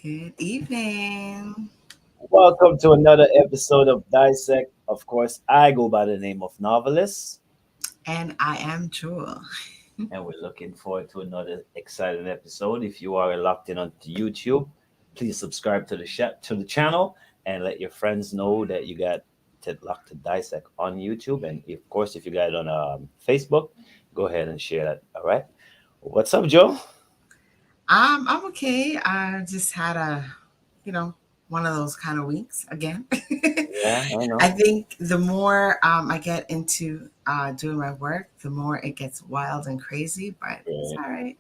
Good evening. Welcome to another episode of Dissect. Of course, I go by the name of Novelist, And I am Jewel. and we're looking forward to another exciting episode. If you are locked in onto YouTube, please subscribe to the channel and let your friends know that you got locked to Dissect on YouTube. And of course, if you got it on Facebook, go ahead and share that. All right. What's up, Joe? I'm okay. I just had you know, one of those kind of weeks again. Yeah, I I know. think the more I get into doing my work, the more it gets wild and crazy, but it's Right. all right.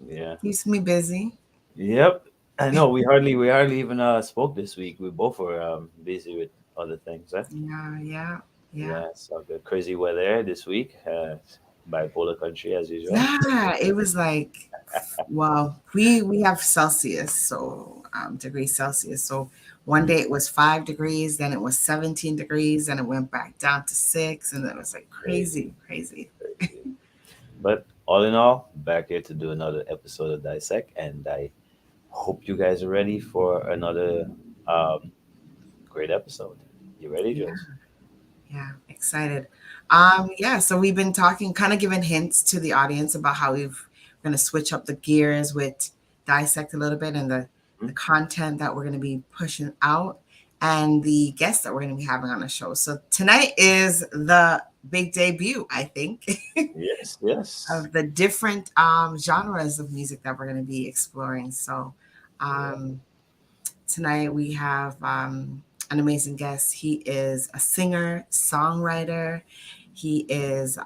Yeah. Keeps me busy. Yep. I know. We hardly even spoke this week. We both were busy with other things, right? Yeah, yeah, yeah. Yeah, so the crazy weather this week. Bipolar country as usual. Yeah, it was like, well, we have Celsius, so degrees Celsius. So one day it was 5 degrees, then it was 17 degrees, and it went back down to six, and it was like crazy, Crazy, crazy. crazy. But all in all, back here to do another episode of Dissect, and I hope you guys are ready for another um, great episode. You ready, Yeah, Jules? yeah, excited. Yeah, so we've been talking, kind of giving hints to the audience about how we're gonna switch up the gears with dissect a little bit and the content that we're gonna be pushing out and the guests that we're gonna be having on the show. So tonight is the big debut, I think, Yes, yes. of the different genres of music that we're gonna be exploring. So Yeah. um, tonight we have an amazing guest. He is a singer, songwriter. He is,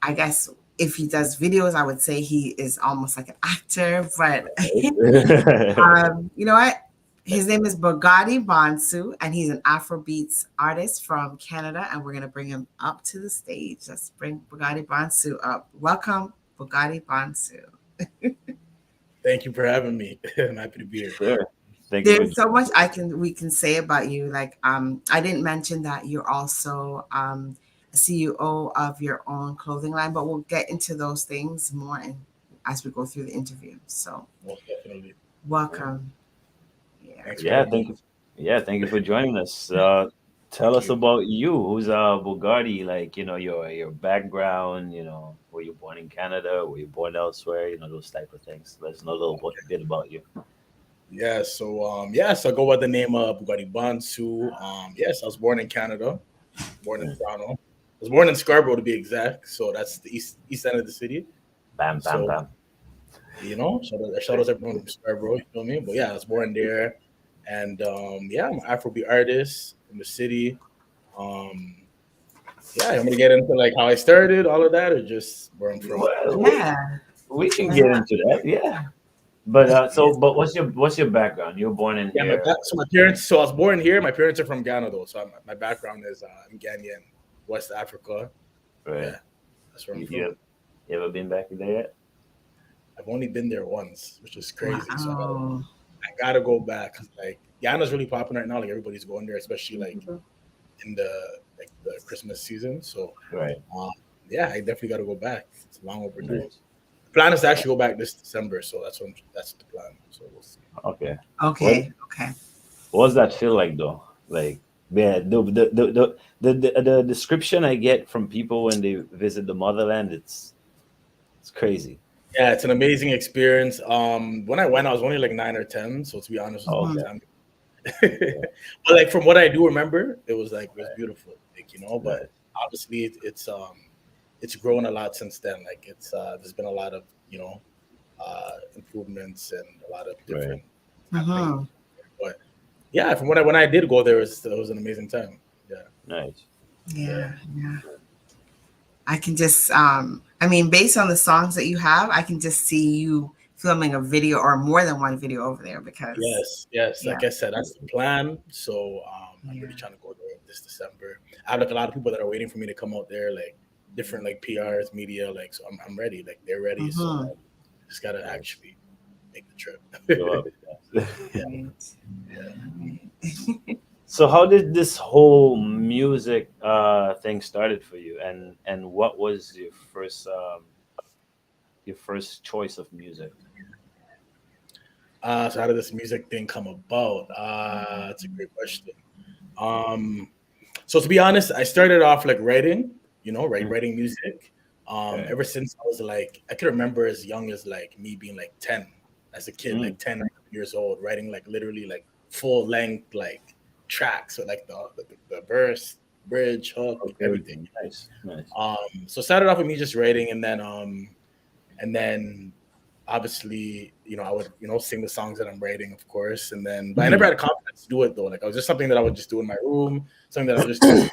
I guess, if he does videos, I would say he is almost like an actor. But you know what? His name is Bugatti Bonsu, and he's an Afrobeats artist from Canada. And we're gonna bring him up to the stage. Let's bring Bugatti Bonsu up. Welcome, Bugatti Bonsu. Thank you for having me. I'm happy to be here. Sure. Thank you for There's so joining much we can say about you. Like I didn't mention that you're also a CEO of your own clothing line, but we'll get into those things more as we go through the interview. So Most definitely. welcome. Yeah. Thanks for Yeah, having thank me. you. Yeah, thank you for joining us. Tell Thank us you. about you. Who's Bugatti? Like, your background. Were you born in Canada? Were you born elsewhere? Those type of things. Let us know a little bit about you. Yes, I go by the name of Bugatti Bonsu. Yes, I was born in Canada, born in Mm. Toronto. I was born in Scarborough to be exact. So that's the east end of the city. Bam, bam, So bam. shout out to everyone from Scarborough. You feel me? But yeah, I was born there, and yeah, I'm an Afrobeat artist from the city. Um, yeah, I'm gonna get into like how I started, all of that, or just where I'm from. Well, Yeah. we can Why get not? into that. Yeah. But Yeah. but what's your background? You were born in Yeah, here. so my parents. So I was born here. My parents are from Ghana, though. So my background is I'm Ghanaian, West Africa. Right. Yeah, that's where I'm You, from. you, you ever been back there yet? I've only been there once, which is crazy. So Wow. I gotta go back. 'Cause, like Ghana's really popping right now. Like everybody's going there, especially like in the Christmas season. So Right. um, yeah, I definitely got to go back. It's long overdue. Nice. The plan is to actually go back this December. So that's the plan. So we'll see. Okay. What Okay. Okay. what does that feel like though? Like, yeah, the description I get from people when they visit the motherland, it's crazy. Yeah, it's an amazing experience. When I went, I was only like 9 or 10, so to be honest, it was a Oh, long Mhm. okay. time. Yeah. But like from what I do remember, it was Right. beautiful. But Right. obviously it's grown a lot since then. Like there's been a lot of improvements and a lot of Right. different happenings. Mhm. But yeah, from when I did go there, it was an amazing time. Yeah, Nice. Yeah. yeah. Yeah. I can just I mean, based on the songs that you have, I can just see you filming a video or more than one video over there because Yes, yes. yeah. Like I said, that's the plan. So I'm Yeah. really trying to go there this December. I have like a lot of people that are waiting for me to come out there, like different like PRs, media. Like so, I'm ready. Like they're ready. So Mhm. just gotta Nice. actually make the trip. Show up. Yeah. Right. Yeah. Right. So how did this whole music thing started for you, and what was your first choice of music? So how did this music thing come about? That's a great question. So to be honest, I started off like writing, writing music. Ever since I was like, I can remember as young as like me being like 10 as a kid, like 10 years old, writing like literally like full length like tracks with like the verse, bridge, hook, everything. Nice. So started off with me just writing, and then obviously, I would, sing the songs that I'm writing, of course. And then, but I never had confidence to do it though. Like I was just something that I would just do in my room, something that I would just do.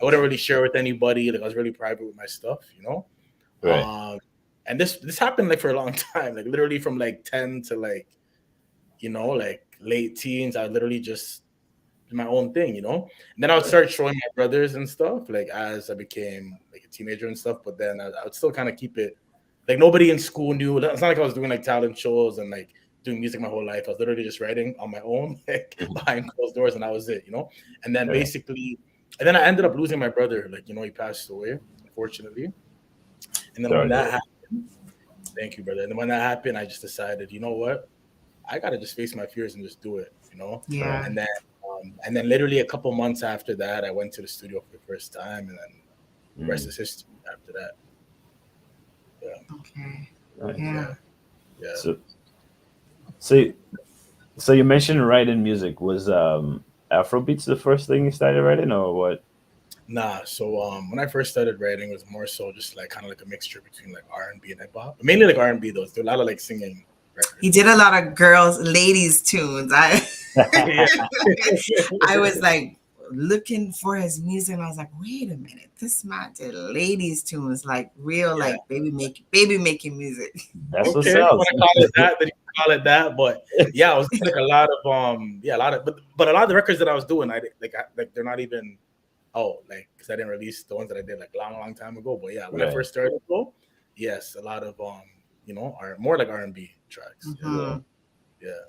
I wouldn't really share with anybody. Like I was really private with my stuff, Right. And this happened like for a long time, like literally from like 10 to like, like late teens. I literally just do my own thing, And then I would start showing my brothers and stuff, like as I became like a teenager and stuff. But then I would still kind of keep it. Like nobody in school knew. It's not like I was doing like talent shows and like doing music my whole life. I was literally just writing on my own, like behind closed doors, and that was it, And then basically, and then I ended up losing my brother. Like he passed away, unfortunately. And then when that happened, thank you, brother. And then when that happened, I just decided, you know what, I gotta just face my fears and just do it, Yeah. And then literally a couple months after that, I went to the studio for the first time, and then the rest is history after that. Yeah. Okay. Nice. Yeah. So you mentioned writing music. Was Afrobeats the first thing you started writing, or what? Nah. So when I first started writing, it was more so just like kind of like a mixture between like R&B and hip hop. Mainly like R&B though. There's a lot of like singing records. He did a lot of ladies tunes. I was like looking for his music, and I was like, wait a minute, this man did ladies tunes, like real, like baby making music. That's okay. what sells. When I call it that, then you call it that. But yeah, I was like a lot of but a lot of the records that I was doing, they're not even because I didn't release the ones that I did like a long time ago. But yeah, when I first started though, yes, a lot of are more like R&B tracks. Mm-hmm. Yeah.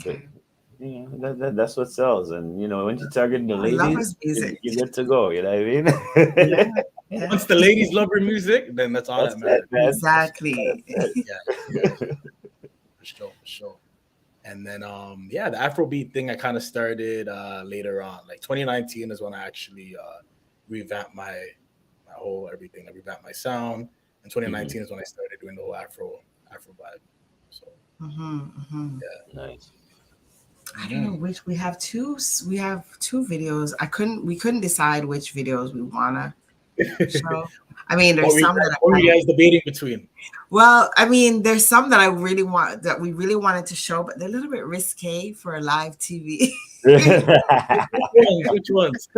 Okay. Yeah, that's what sells, and when you target the ladies, you're good to go. You know what I mean? Yeah. Once the ladies love her music, then that's all that matters. Exactly. Yeah. For sure. And then the Afrobeat thing I kind of started later on. Like 2019 is when I actually revamped my whole everything. I revamped my sound. And 2019 is when I started doing the whole Afro vibe. So yeah. Nice. I don't know which we have two videos. We couldn't decide which videos we wanna show. I mean, there's some that what were you guys debating between? Well, I mean, there's some that we really wanted to show, but they're a little bit risque for a live TV. Which ones?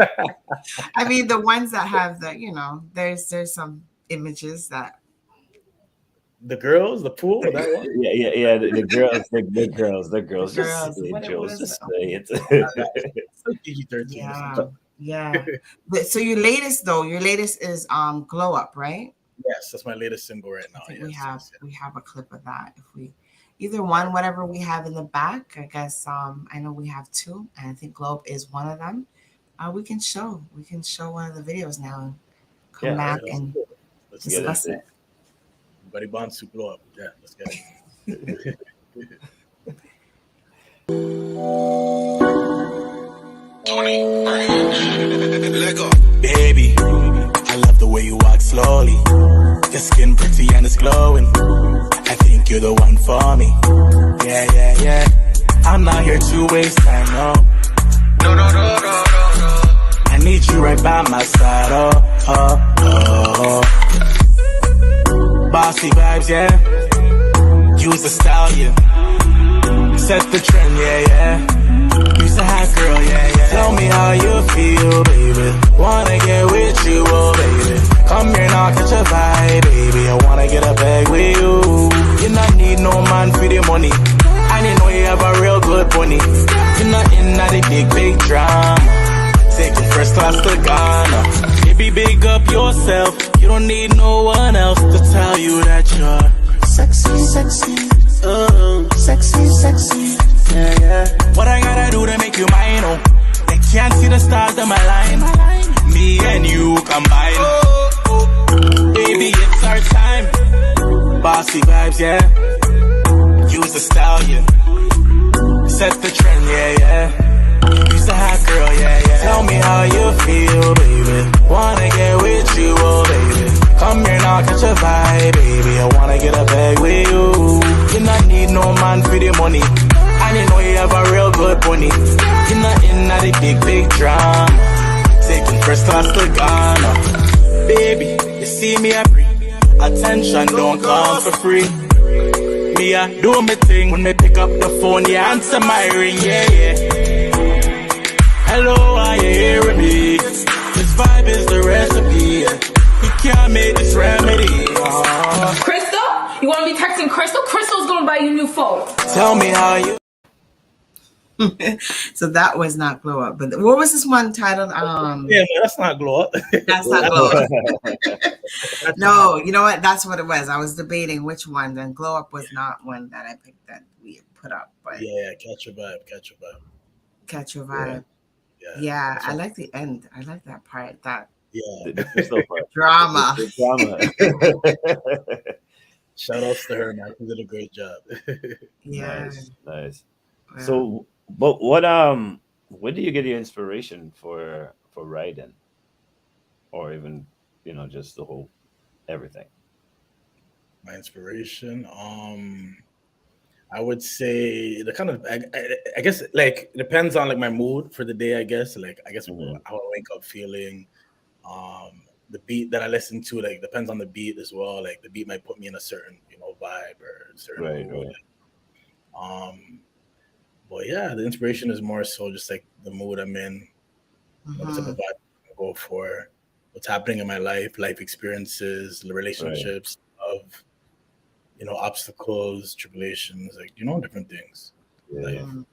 I mean, the ones that have there's some images that. The girls, the pool, that one? Yeah. The girls. Just say it. Yeah. But so your latest is Glow Up, right? Yes, that's my latest single right now. Yes, we have a clip of that. If we either one, whatever we have in the back, I guess I know we have two, and I think Glow Up is one of them. We can show one of the videos now and come back and discuss it. Buddy Bonsu, Blow Up. Yeah, let's get it. Baby, I love the way you walk slowly. Your skin pretty and it's glowing. I think you're the one for me. Yeah. I'm not here to waste time, no. I need you right by my side, oh. Bossy vibes, yeah. Use the stallion. Set the trend, yeah. Use the hot girl, yeah. Tell me how you feel, baby. Wanna get with you, oh, baby. Come here now, catch a vibe, baby. I wanna get a bag with you. You not need no man for the money. And you know you have a real good bunny. You're not in the big drama. Taking first class to Ghana. Baby, big up yourself. You don't need no one else to tell you that you're sexy. Sexy. Yeah. What I gotta do to make you mine, oh. They can't see the stars on my line. Me and you combine. Baby, it's our time. Bossy vibes, yeah. Use the stallion. to Ghana. Baby, you see me a free. Attention don't come for free. Me a do me thing. When me pick up the phone, you answer my ring, yeah, yeah. Hello, are you hearing me? This vibe is the recipe. You can't make this remedy. Crystal? You want to be texting Crystal? Crystal's going to buy you a new phone. Tell me how you. So that was not Glow Up. But what was this one titled? Yeah, man, that's not Glow Up. That's not Glow Up. No, you know what? That's what it was. I was debating which one. Then Glow Up was not one that I picked that we put up. But Yeah, catch your vibe. Catch Your Vibe. Yeah, Yeah, I like the end. I like that part. That yeah. drama. The drama. Shout outs to her, man. She did a great job. Yeah. Nice. Wow. So, but where do you get your inspiration for writing, or even just the whole everything? My inspiration, I would say the kind of I guess like it depends on like my mood for the day. I guess Mhm. how I wake up feeling. The beat that I listen to like depends on the beat as well. Like the beat might put me in a certain vibe or a certain Right, mood. right. But yeah, the inspiration is more so just like the mood I'm in, what type of Mhm. vibe I go for, what's happening in my life experiences, the relationships, of obstacles, tribulations, like different things. Yeah, Like, yeah. Mhm.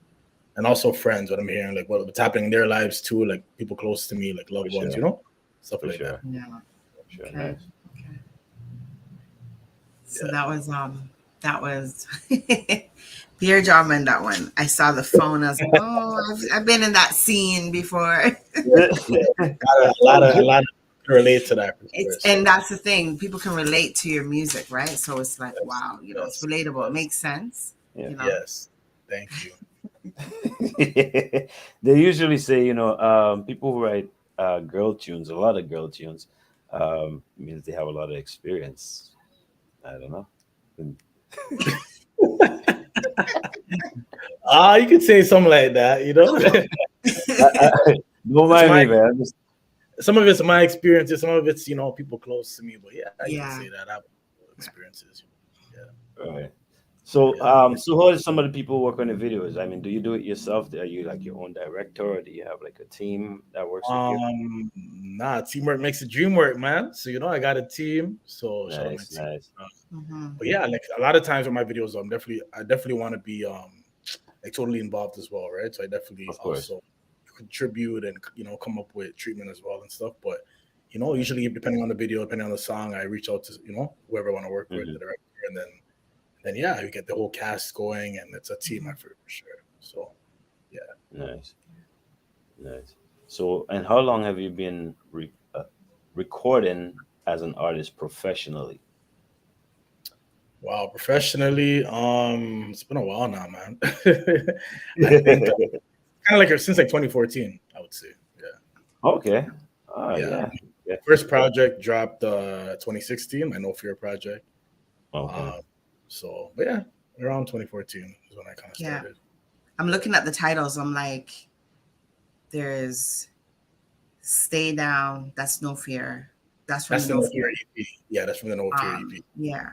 and also friends, what I'm hearing, like what's happening in their lives too, like people close to me, like loved For ones, sure. stuff For like sure. that. Yeah. Sure. Okay. Nice. Okay. So Yeah. that was Pierre Drama in that one. I saw the phone. I was like, oh, I've been in that scene before. A lot of relate to that for sure. So, And that's the thing. People can relate to your music, right? So it's like, yes, wow, it's yes, relatable. It yes, makes sense. Yeah. yes. Thank you. They usually say, people who write girl tunes, a lot of girl tunes, means they have a lot of experience. I don't know. You could say something like that, Don't That's mind me, my man. I'm just, some of it's my experiences, some of it's people close to me. But yeah, you Yeah. can say that I have experiences. right. So, Yeah. so how does some of the people work on the videos? I mean, do you do it yourself? Are you like your own director, or do you have like a team that works with you? Nah, teamwork makes the dream work, man. So I got a team. So shout out my Nice, team. nice. Mhm. But yeah, like a lot of times with my videos, I definitely want to be like totally involved as well, right? So I definitely Of course. also contribute and come up with treatment as well and stuff. But usually depending on the video, depending on the song, I reach out to whoever I want to work with, Mhm. the director, and then yeah, you get the whole cast going, and it's a team Mhm. effort for sure. So yeah, Nice, nice. So, and how long have you been recording as an artist professionally? wow, professionally, it's been a while now, man. I think kind of like since like 2014, I would say. Okay. Oh, Yeah, yeah. Yeah. first project dropped 2016, my No Fear project. Okay. So, but yeah, around 2014 is when I kind of Yeah. started. I'm looking at the titles. I'm like, there's Stay Down. That's No Fear. That's from That's the the No No Fear Fear. EP. Yeah, that's from the No Fear EP. Yeah.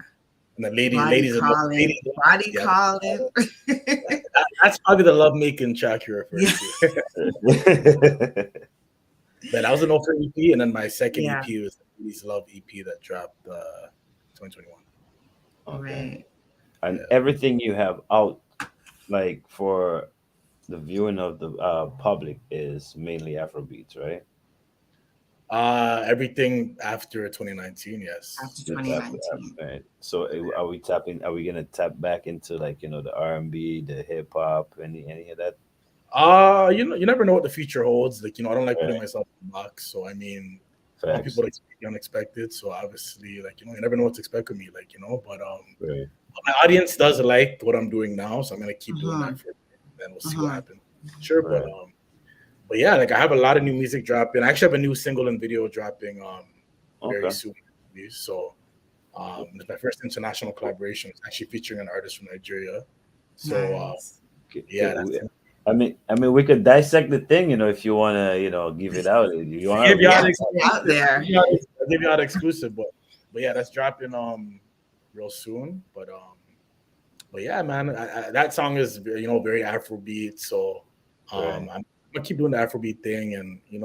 And the Body ladies, Calling. Body yeah, Calling. that's probably the love making track you're referring Yeah. to. But that was an No Fear EP, and then my second Yeah. EP was the Ladies Love EP that dropped 2021. Okay. Right. And Yeah. everything you have out, like for the viewing of the public, is mainly Afrobeats, right? Everything after 2019, yes. After It's 2019. right. So, are we tapping? Are we gonna tap back into like the R&B, the hip hop, any of that? You never know what the future holds. Like, I don't like putting Right. myself in a box. So I mean, I want Facts. people to expect the unexpected. So obviously, like, you never know what to expect of me. Like, but Right. my audience does like what I'm doing now, so I'm gonna keep doing Mhm. that for then we'll see what Mhm. happens. Sure, Right. but yeah, like I have a lot of new music dropping. I actually have a new single and video dropping very Okay. soon. So it's my first international collaboration. It's actually featuring an artist from Nigeria. So Nice. Okay. yeah, Okay. that's I mean, we could dissect the thing, if you wanna, give it out. If you want Give to, y'all Yeah, the put it out exclusive. there. Give y'all the exclusive, but yeah, that's dropping real soon. But yeah, man, that song is very Afrobeat. So Right. I'm gonna keep doing the Afrobeat thing, and Yeah.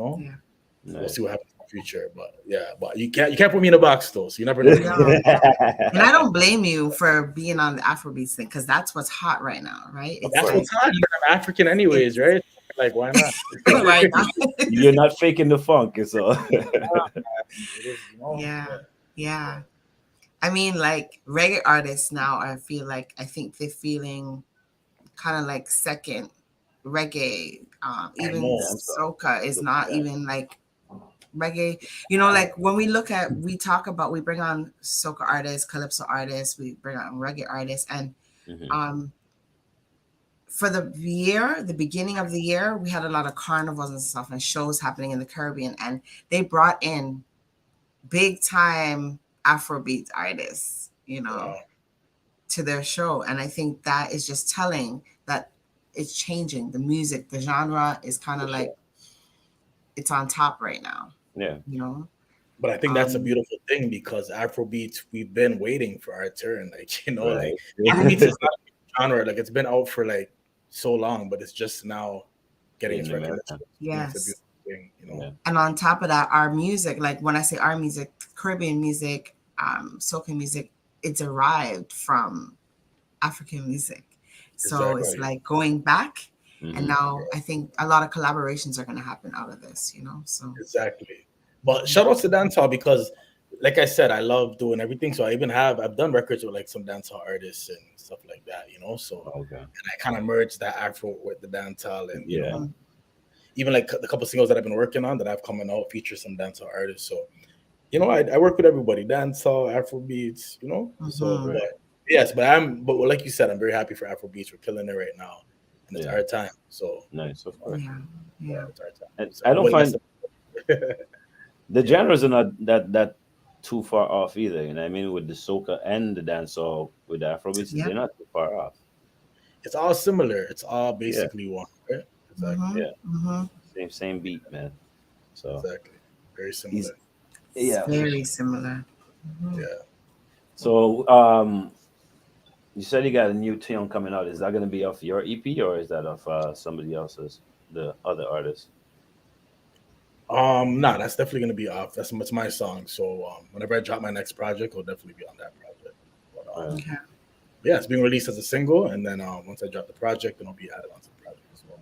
we'll Nice. see what happens in the future. But yeah, but you can't put me in a box though, so you never know. No. And I don't blame you for being on the Afrobeats thing because that's what's hot right now, right? But It's that's like what's hot. I'm African anyways, right? Like, why not? right now. You're not faking the funk, so. It is, Yeah. Yeah. I mean, like reggae artists now, I think they're feeling kind of like second reggae. Even know. soca is not Yeah. even like reggae. Like when we talk about, we bring on soca artists, calypso artists, we bring on reggae artists, and Mhm. for the beginning of the year, we had a lot of carnivals and stuff and shows happening in the Caribbean, and they brought in big time Afrobeat artists, Wow. to their show. And I think that is just telling that it's changing. The music, the genre is kind of like it's on top right now, Yeah. But I think that's a Um, beautiful thing because Afrobeats, we've been waiting for our turn. Like, Right. Afrobeats is not a genre. Like, it's been out for like so long, but it's just now getting its In America. recognition. It's a yes. beautiful thing, Yeah. And on top of that, our music, like when I say our music, Caribbean music, soca music, it derived from African music. So it's Exactly. like going back. And Mhm. now I think a lot of collaborations are going to happen out of this, so. Exactly. But shout out to dancehall because, like I said, I love doing everything. So I've done records with like some dancehall artists and stuff like that. So Okay. and I kind of merged that Afro with the dancehall, and Yeah. even like the couple singles that I've been working on that I've coming out feature some dancehall artists. So I work with everybody, dancehall, Afro beats. So Mhm. Right. yes, but like you said, I'm very happy for Afro beats. We're killing it right now, and it's Yeah. our time. So Nice, of course. Yeah. it's our time. And So I don't everybody has find to- the genres are not that too far off either. You know what I mean? With the soca and the dancehall with the Afrobeats, Yeah. they're not too far off. it's all similar. It's all Yeah. basically one, right? Exactly. Yeah. Mm-hmm. Same beat, man. So Exactly. Very he's similar. yeah. Very similar. Mhm. Yeah. So you said you got a new tune coming out. Is that gonna be off your EP or is that off somebody else's, the other artist? Nah, that's definitely gonna be off. It's my song. So whenever I drop my next project, it'll definitely be on that project. But, Okay. yeah, it's being released as a single, and then once I drop the project, then it'll be added onto the project as well.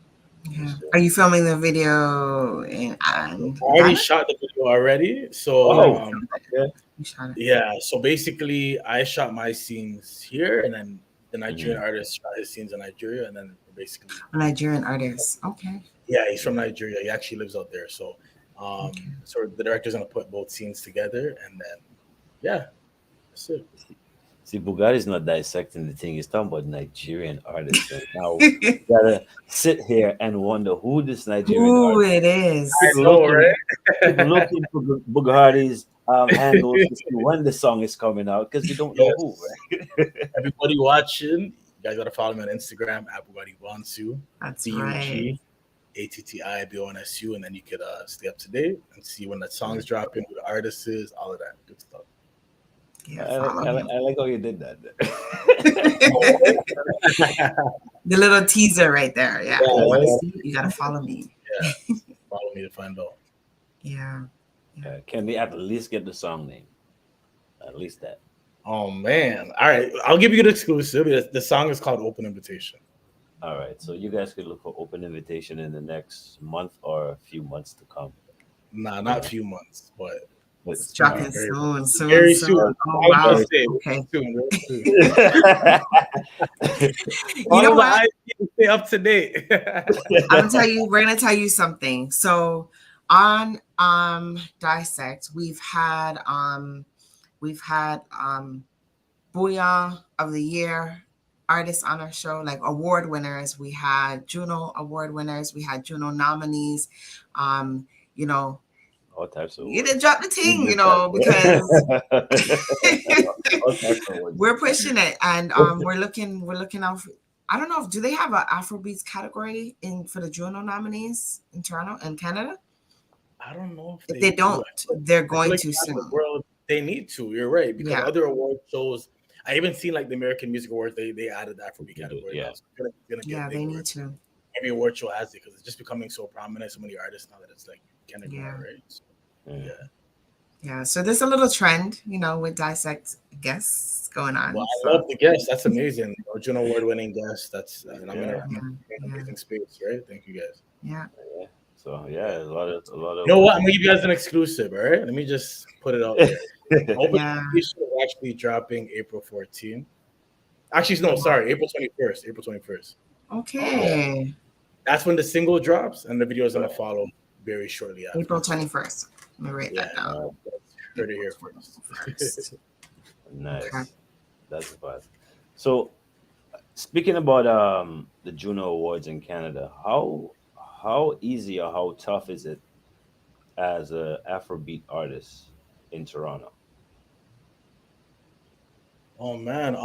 Yeah. Are you filming the video in I already Ghana? shot the video already. So Oh, yeah. You shot it. yeah, so basically I shot my scenes here, and then the Nigerian Mhm. artist shot his scenes in Nigeria, and then basically A Nigerian artist. Okay. yeah, he's from Nigeria. He actually lives out there. So Okay. so the director's gonna put both scenes together, and then yeah, that's it. See, Bugatti's not dissecting the thing. He's talking about Nigerian artists. And now we gotta sit here and wonder who this Nigerian Who artist it is. I know, right? keep looking for Bugatti's handles to see when the song is coming out because we don't know who, Yes. right? Everybody watching, you guys gotta follow me on Instagram at Bugatti Bonsu, That's right. BUGATTIBONSU, and then you could stay up to date and see when that song's dropping, who the artist is, all of that good stuff. Yeah, I follow him. like how you did that. The little teaser right there. Yeah. Yeah, You wanna yeah. see? You gotta follow me. Follow me to find out. Yeah. Can we at least get the song name? At least that. Oh man! All right, I'll give you the exclusive. The song is called "Open Invitation." All right, so you guys could look for open invitation in the next month or a few months to come. Nah, not a few months, but It's dropping very- soon. very Soon. soon. Oh, I was wow. gonna say, Okay. soon, real soon. You know what? Stay up to date. We're gonna tell you something. So on Dissect, we've had Booyah of the Year artists on our show, like award winners. We had Juno award winners, we had Juno nominees. You know, All types of you words. didn't drop the ting, because All types of words. we're pushing it, and we're looking out I don't know if do they have an Afrobeats category in for the Juno nominees in Toronto and Canada? I don't know if If they they do. don't, they're I feel going like to around the soon. world they need to. You're right because Yeah. other award shows. I even seen like the American Music Awards. They added the Afrobeat category. Yeah. Now, so I feel like it's gonna Yeah, get they bigger. need to. Every award show has it because it's just becoming so prominent. So many artists now that it's like you can't ignore, Yeah. right? So, Yeah. yeah. Yeah. So there's a little trend, with Dissect guests going on. Well, I So love the guest. That's amazing. Juno Award-winning guest. That's I'm in, Yeah. I'm in an yeah. amazing space, right? Thank you guys. Yeah. Yeah. So yeah, a lot of You know what? I'm gonna give you guys an exclusive. All right, let me just put it out there. Open Yeah. invitation is actually dropping April 14th. Actually, no, sorry, April 21st. April 21st. Okay. That's when the single drops, and the video is gonna follow very shortly after. April 21st. Let me write that down. Heard it here first. First. Nice. Okay. That's fun. So speaking about the Juno Awards in Canada, how easy or how tough is it as a Afrobeat artist in Toronto? Oh man,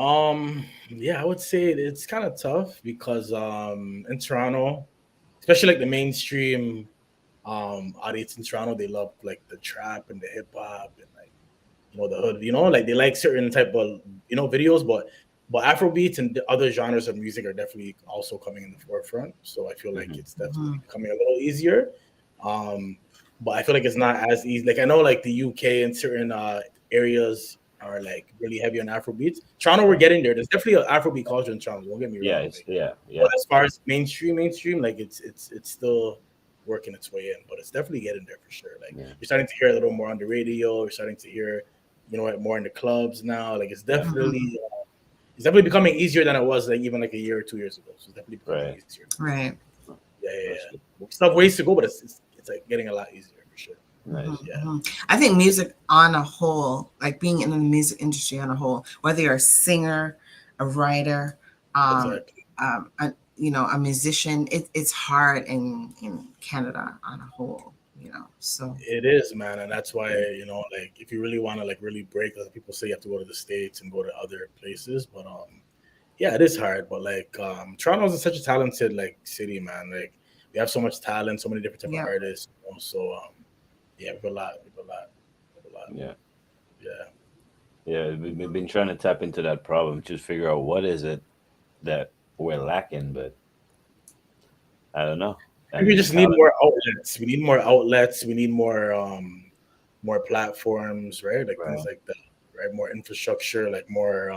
yeah, I would say it's kind of tough because in Toronto, especially like the mainstream audience in Toronto, they love like the trap and the hip hop and like the hood, like they like certain type of videos, but Afrobeats and the other genres of music are definitely also coming in the forefront. So I feel like it's definitely becoming a little easier. Um, but I feel like it's not as easy. Like I know like the UK and certain areas are like really heavy on Afrobeats. Toronto, we're getting there. There's definitely an Afrobeat culture in Toronto. Don't get me Yeah, wrong. it's Like, yeah. but as far as mainstream, like it's still working its way in, but it's definitely getting there for sure. Like Yeah. you're starting to hear a little more on the radio. You're starting to hear, more in the clubs now. Like it's definitely becoming easier than it was like even like a year or 2 years ago. So it's definitely becoming Right. easier. Right. Yeah. Still have ways to go, but it's like getting a lot easier for sure. Nice. Yeah. I think music on a whole, like being in the music industry on a whole, whether you're a singer, a writer, Exactly. a musician, it's hard in Canada on a whole, so It is, man, and that's why like if you really want to like really break, like people say you have to go to the States and go to other places, but yeah, it is hard. But like Toronto is such a talented like city, man. Like we have so much talent, so many different type Yeah. of artists. So yeah, we have a lot. Yeah. Yeah. Yeah, we've been trying to tap into that problem, just figure out what is it that we're lacking, but I don't know. I We mean, just need talent. more outlets. We need more outlets. We need more platforms, right? Like things Right. like that, right? More infrastructure, like more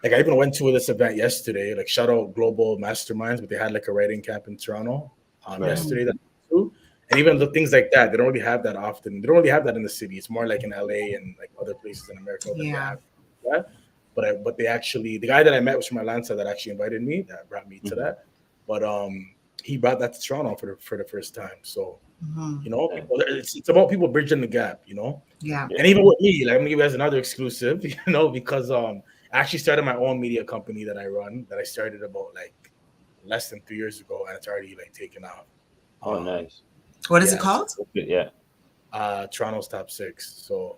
like I even went to this event yesterday, like shout out Global Masterminds, but they had like a writing camp in Toronto Right. yesterday that I went to. And even the things like that, they don't really have that often. They don't really have that in the city. It's more like in LA and like other places in America that they Yeah. have that. But they actually, the guy that I met was from Atlanta that actually invited me, that brought me to Mhm. that. But he brought that to Toronto for the first time. So Yeah. it's about people bridging the gap, Yeah. And even with me, like I'm gonna give you guys another exclusive, because I actually started my own media company that I run, that I started about like less than 3 years ago, and it's already like taken off. Oh, nice. What is it Yeah, called? Yeah. Toronto's Top Six. So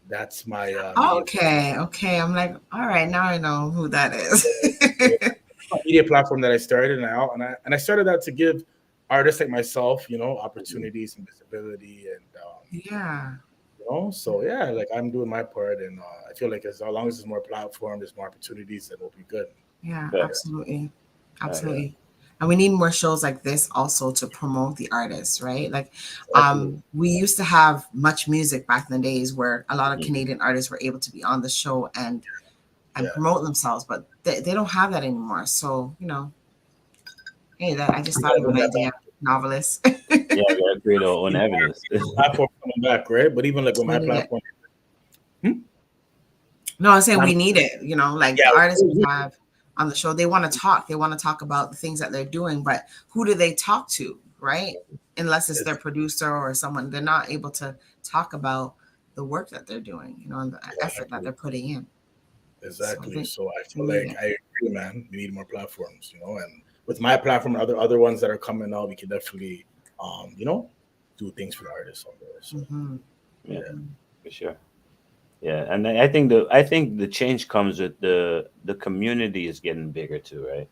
that's my Okay. I'm like, all right, now I know who that is. media platform that I started, and I started that to give artists like myself, opportunities and visibility, and Yeah. so yeah, like I'm doing my part, and I feel like as long as there's more platform, there's more opportunities, then we'll be good. Yeah, Yeah. absolutely. Absolutely. And we need more shows like this also to promote the artists, right? Like Exactly. we used to have Much Music back in the days where a lot of Mhm. Canadian artists were able to be on the show and Yeah. promote themselves, but they don't have that anymore. So, hey, that I just thought of an idea, novelist. Yeah, we gotta create our own evidence. Platform coming back, right? But even like with We my need it. platform, No, I'm saying we need it, like Yeah, the artists we we have on the show, they want to talk. They want to talk about the things that they're doing, but who do they talk to, right? Unless it's their producer or someone, they're not able to talk about the work that they're doing, and the effort that they're putting in. exactly. So I we feel need like it. I agree, man. We need more platforms, and with my platform and other ones that are coming out, we can definitely, do things for the artists on there. So Mhm. Yeah, for sure. Yeah, and I think the change comes with the community is getting bigger too, right?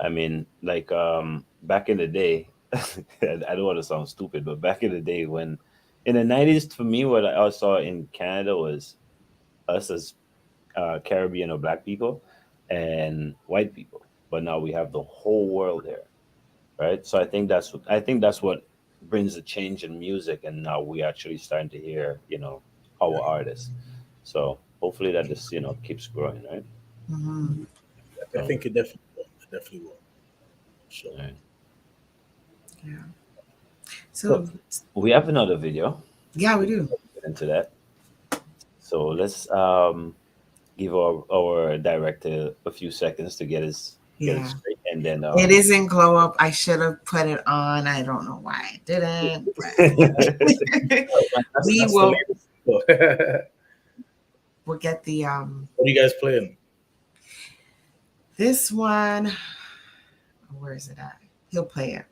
I mean, like back in the day, I don't want to sound stupid, but back in the day when in the 90s, for me, what I saw in Canada was us as Caribbean or black people and white people. But now we have the whole world here, right? So I think that's what brings the change in music, and now we actually starting to hear, our artists. So hopefully that just keeps growing, right? Mhm. I So, think it definitely will. It definitely will. So right. Yeah. So So we have another video. yeah, we We can do. get into that. So let's give our director a few seconds to get it Yeah. straight, and then It isn't glow up. I should have put it on. I don't know why I didn't, but we that's the will latest. What we'll get the are you guys playing? this one. Where is it at? He'll play it.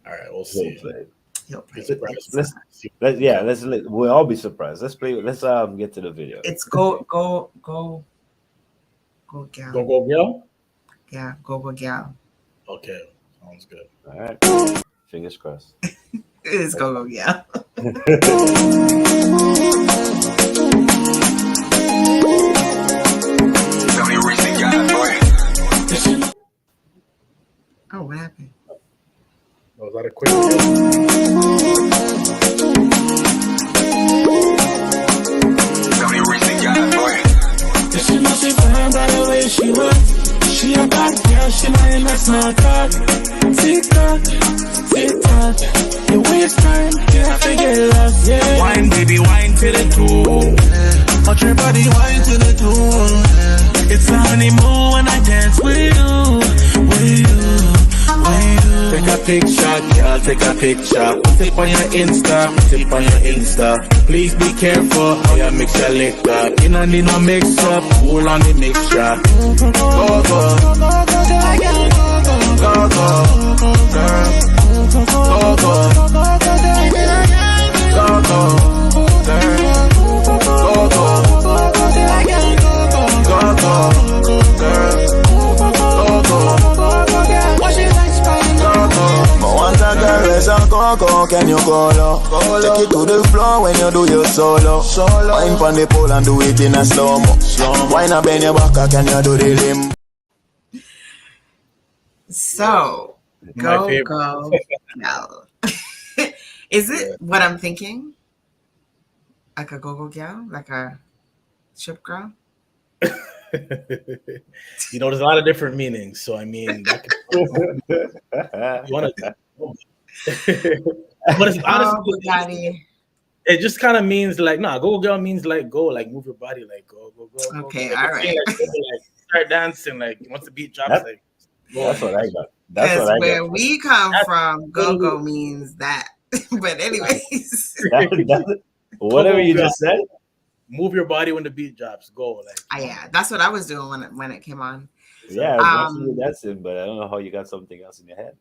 All right, we'll We'll see. play. He'll Be play it. surprised. It's Let's let yeah, we'll all be surprised. Let's get to the video. it's go Go gal. go girl. Yeah, go gal. Okay, sounds good. All right. Fingers crossed. It's go gal. Oh, what happened? Was that a quick video? She must be fine by the way she look. She a bad girl, she not in a small talk. Tick tock, tick tock. The waste time, you have to get lost, yeah. Wine, baby, wine to the tune. Watch your body wine to the tune. It's a honeymoon when I dance with you, with you, with you. Take a picture, girl, take a picture. Put it on your Insta, put it on your Insta. Please be careful how you mix your liquor. You don't need no mix up, hold on the mixture. Go, go, go, go, girl. Go, go, go, go, Coco, can you go low? Take it to the floor when you do your solo. Wine pon the pole and do it in a slow-mo. Wine up bend your back, can you do the limb? So My go favorite. gal. Is it what I'm thinking? Like a go gal? Like a strip girl? You know, there's a lot of different meanings. So I mean, that could, you want to. But it's honestly, Oh, Bugatti. it just kind of means like, nah, go girl means like go, like move your body, like go, go, go, go. Okay, go. Like, all you're saying, right. like, go, like start dancing, like once the beat drops, That- like That's what I got. That's Because what I where got. we come That's from, go means that. But anyways, Whatever you Go, just said. move your body when the beat drops, go, like yeah, that's what I was doing when it came on. Yeah, Um, that's it. But I don't know how you got something else in your head.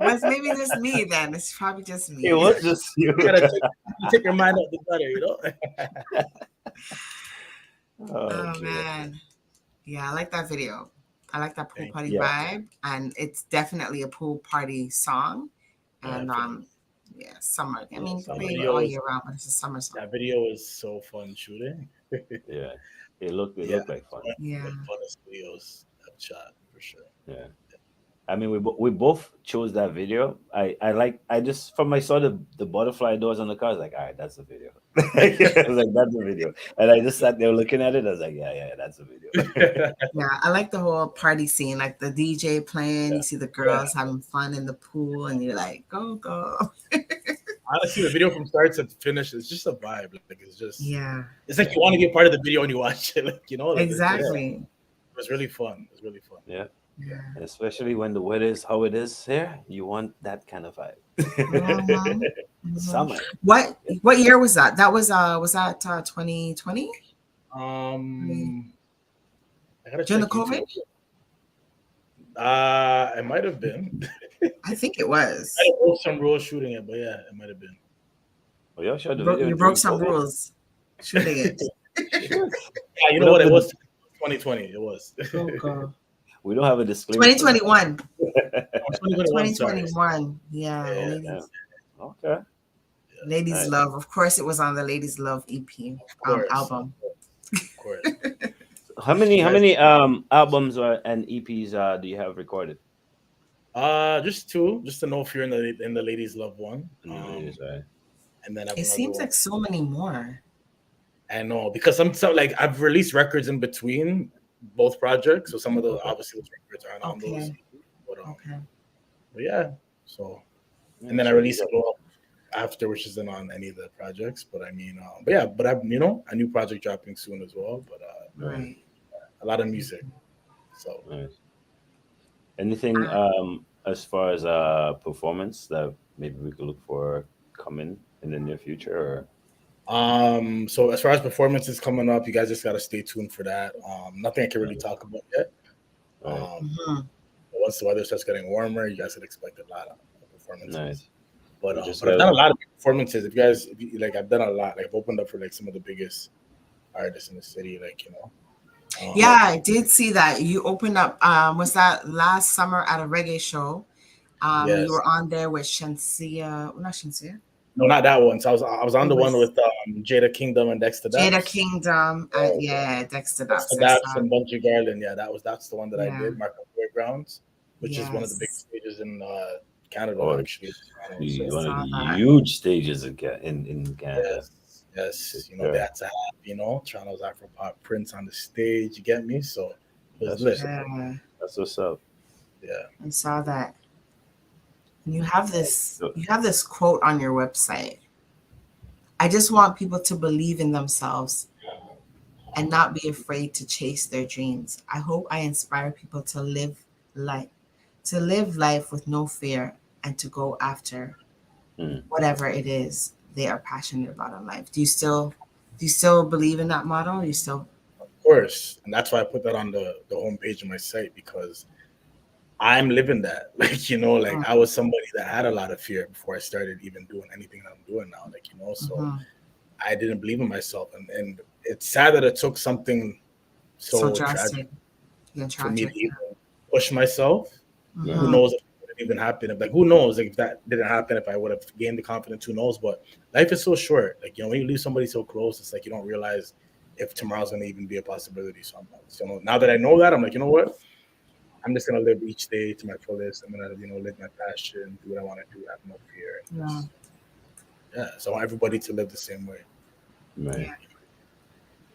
was maybe just me then. It's probably just It me. was just you. you gotta take your mind out the gutter, you know. Oh, Oh dear. man. Yeah, I like that video. I like that pool Thank party you. vibe. And it's definitely a pool party song. And Definitely. yeah, summer. I mean, summer play vibe. all year round, but it's a summer song. That video was so fun shooting. Yeah, it looked Yeah. like fun. Yeah. One of the funnest videos I've shot for sure. Yeah. I mean, we both chose that video. I just from I saw the butterfly doors on the car. I was like, all right, that's the video. I was like, that's the video. And I just sat there looking at it. I was like, yeah, that's the video. Yeah, I like the whole party scene, like the DJ playing, you see the girls having fun in the pool, and you're like, go. Honestly, the video from start to finish is just a vibe. Like it's just, Yeah, it's like you want to be a part of the video when you watch it. Like you know, like, exactly. it was really fun. It was really fun. Yeah. Yeah. And especially when the weather is how it is here, you want that kind of vibe. Mhm. Mhm. Summer. What year was that? That was that 2020? I gotta During check the COVID? It might have been. I think it was. I broke some rules shooting it, but yeah, it might have been. Oh, y'all showed the video. You during broke some COVID? rules. Shooting it. Yeah, you know what? It was 2020. It was. Oh, God. We don't have a disclaimer. 2021. 2021. Sorry. 2021. Yeah. Yeah. Ladies, Okay. Ladies Nice. Love. Of course, it was on the Ladies Love EP Of course. album. Of course. How many albums and EPs do you have recorded? Just two. Just to know if you're in the Ladies Love one. Right. And then I have It another seems one. like so many more. I know because some like I've released records in between both projects, so some of the obviously those records aren't on those. Okay. But yeah, so and then I released a little after, which isn't on any of the projects. But I mean, but yeah, but I've a new project dropping soon as well. But Right. a lot of music. So Nice. Anything as far as performance that maybe we could look for coming in the near future? so as far as performances coming up, you guys just gotta stay tuned for that. Nothing I can really talk about yet. Once the weather starts getting warmer, you guys can expect a lot of performances. Nice. But I've done a lot of performances. If you like, I've done a lot. Like I've opened up for like some of the biggest artists in the city. Like Yeah, I did see that you opened up. Was that last summer at a reggae show? Yes. You were on there with Shensia. Not Shensia. No, not that one. So I was on It the one was- with Jada Kingdom and Dexter Daps. Jada Kingdom. Yeah, Dexter Daps. Dexter Daps and Bunchy Garland. Yeah, that's the one that I Yeah. did. Market Grounds, which is one of the biggest stages in Canada. Actually, One of the huge stages in Canada. Yes. They had to have Toronto's Afropop Prince on the stage. You get me? So it was lit. Yeah. That's what's up. Yeah, I saw that. You have this quote on your website. I just want people to believe in themselves and not be afraid to chase their dreams. I hope I inspire people to live life with no fear and to go after whatever it is they are passionate about in life. Do you still believe in that motto? Of course, and that's why I put that on the homepage of my site, because I'm living that. I was somebody that had a lot of fear before I started even doing anything that I'm doing now. So I didn't believe in myself, and it's sad that it took something so tragic for me to even push myself. Who knows if it would even happen? Who knows? If that didn't happen, if I would have gained the confidence, who knows? But life is so short. When you lose somebody so close, it's like you don't realize if tomorrow's going to even be a possibility. So now that I know that, I'm like, you know what? I'm just gonna live each day to my fullest. I'm gonna, live my passion, do what I want to do, have no fear. So I want everybody to live the same way. Right. Yeah.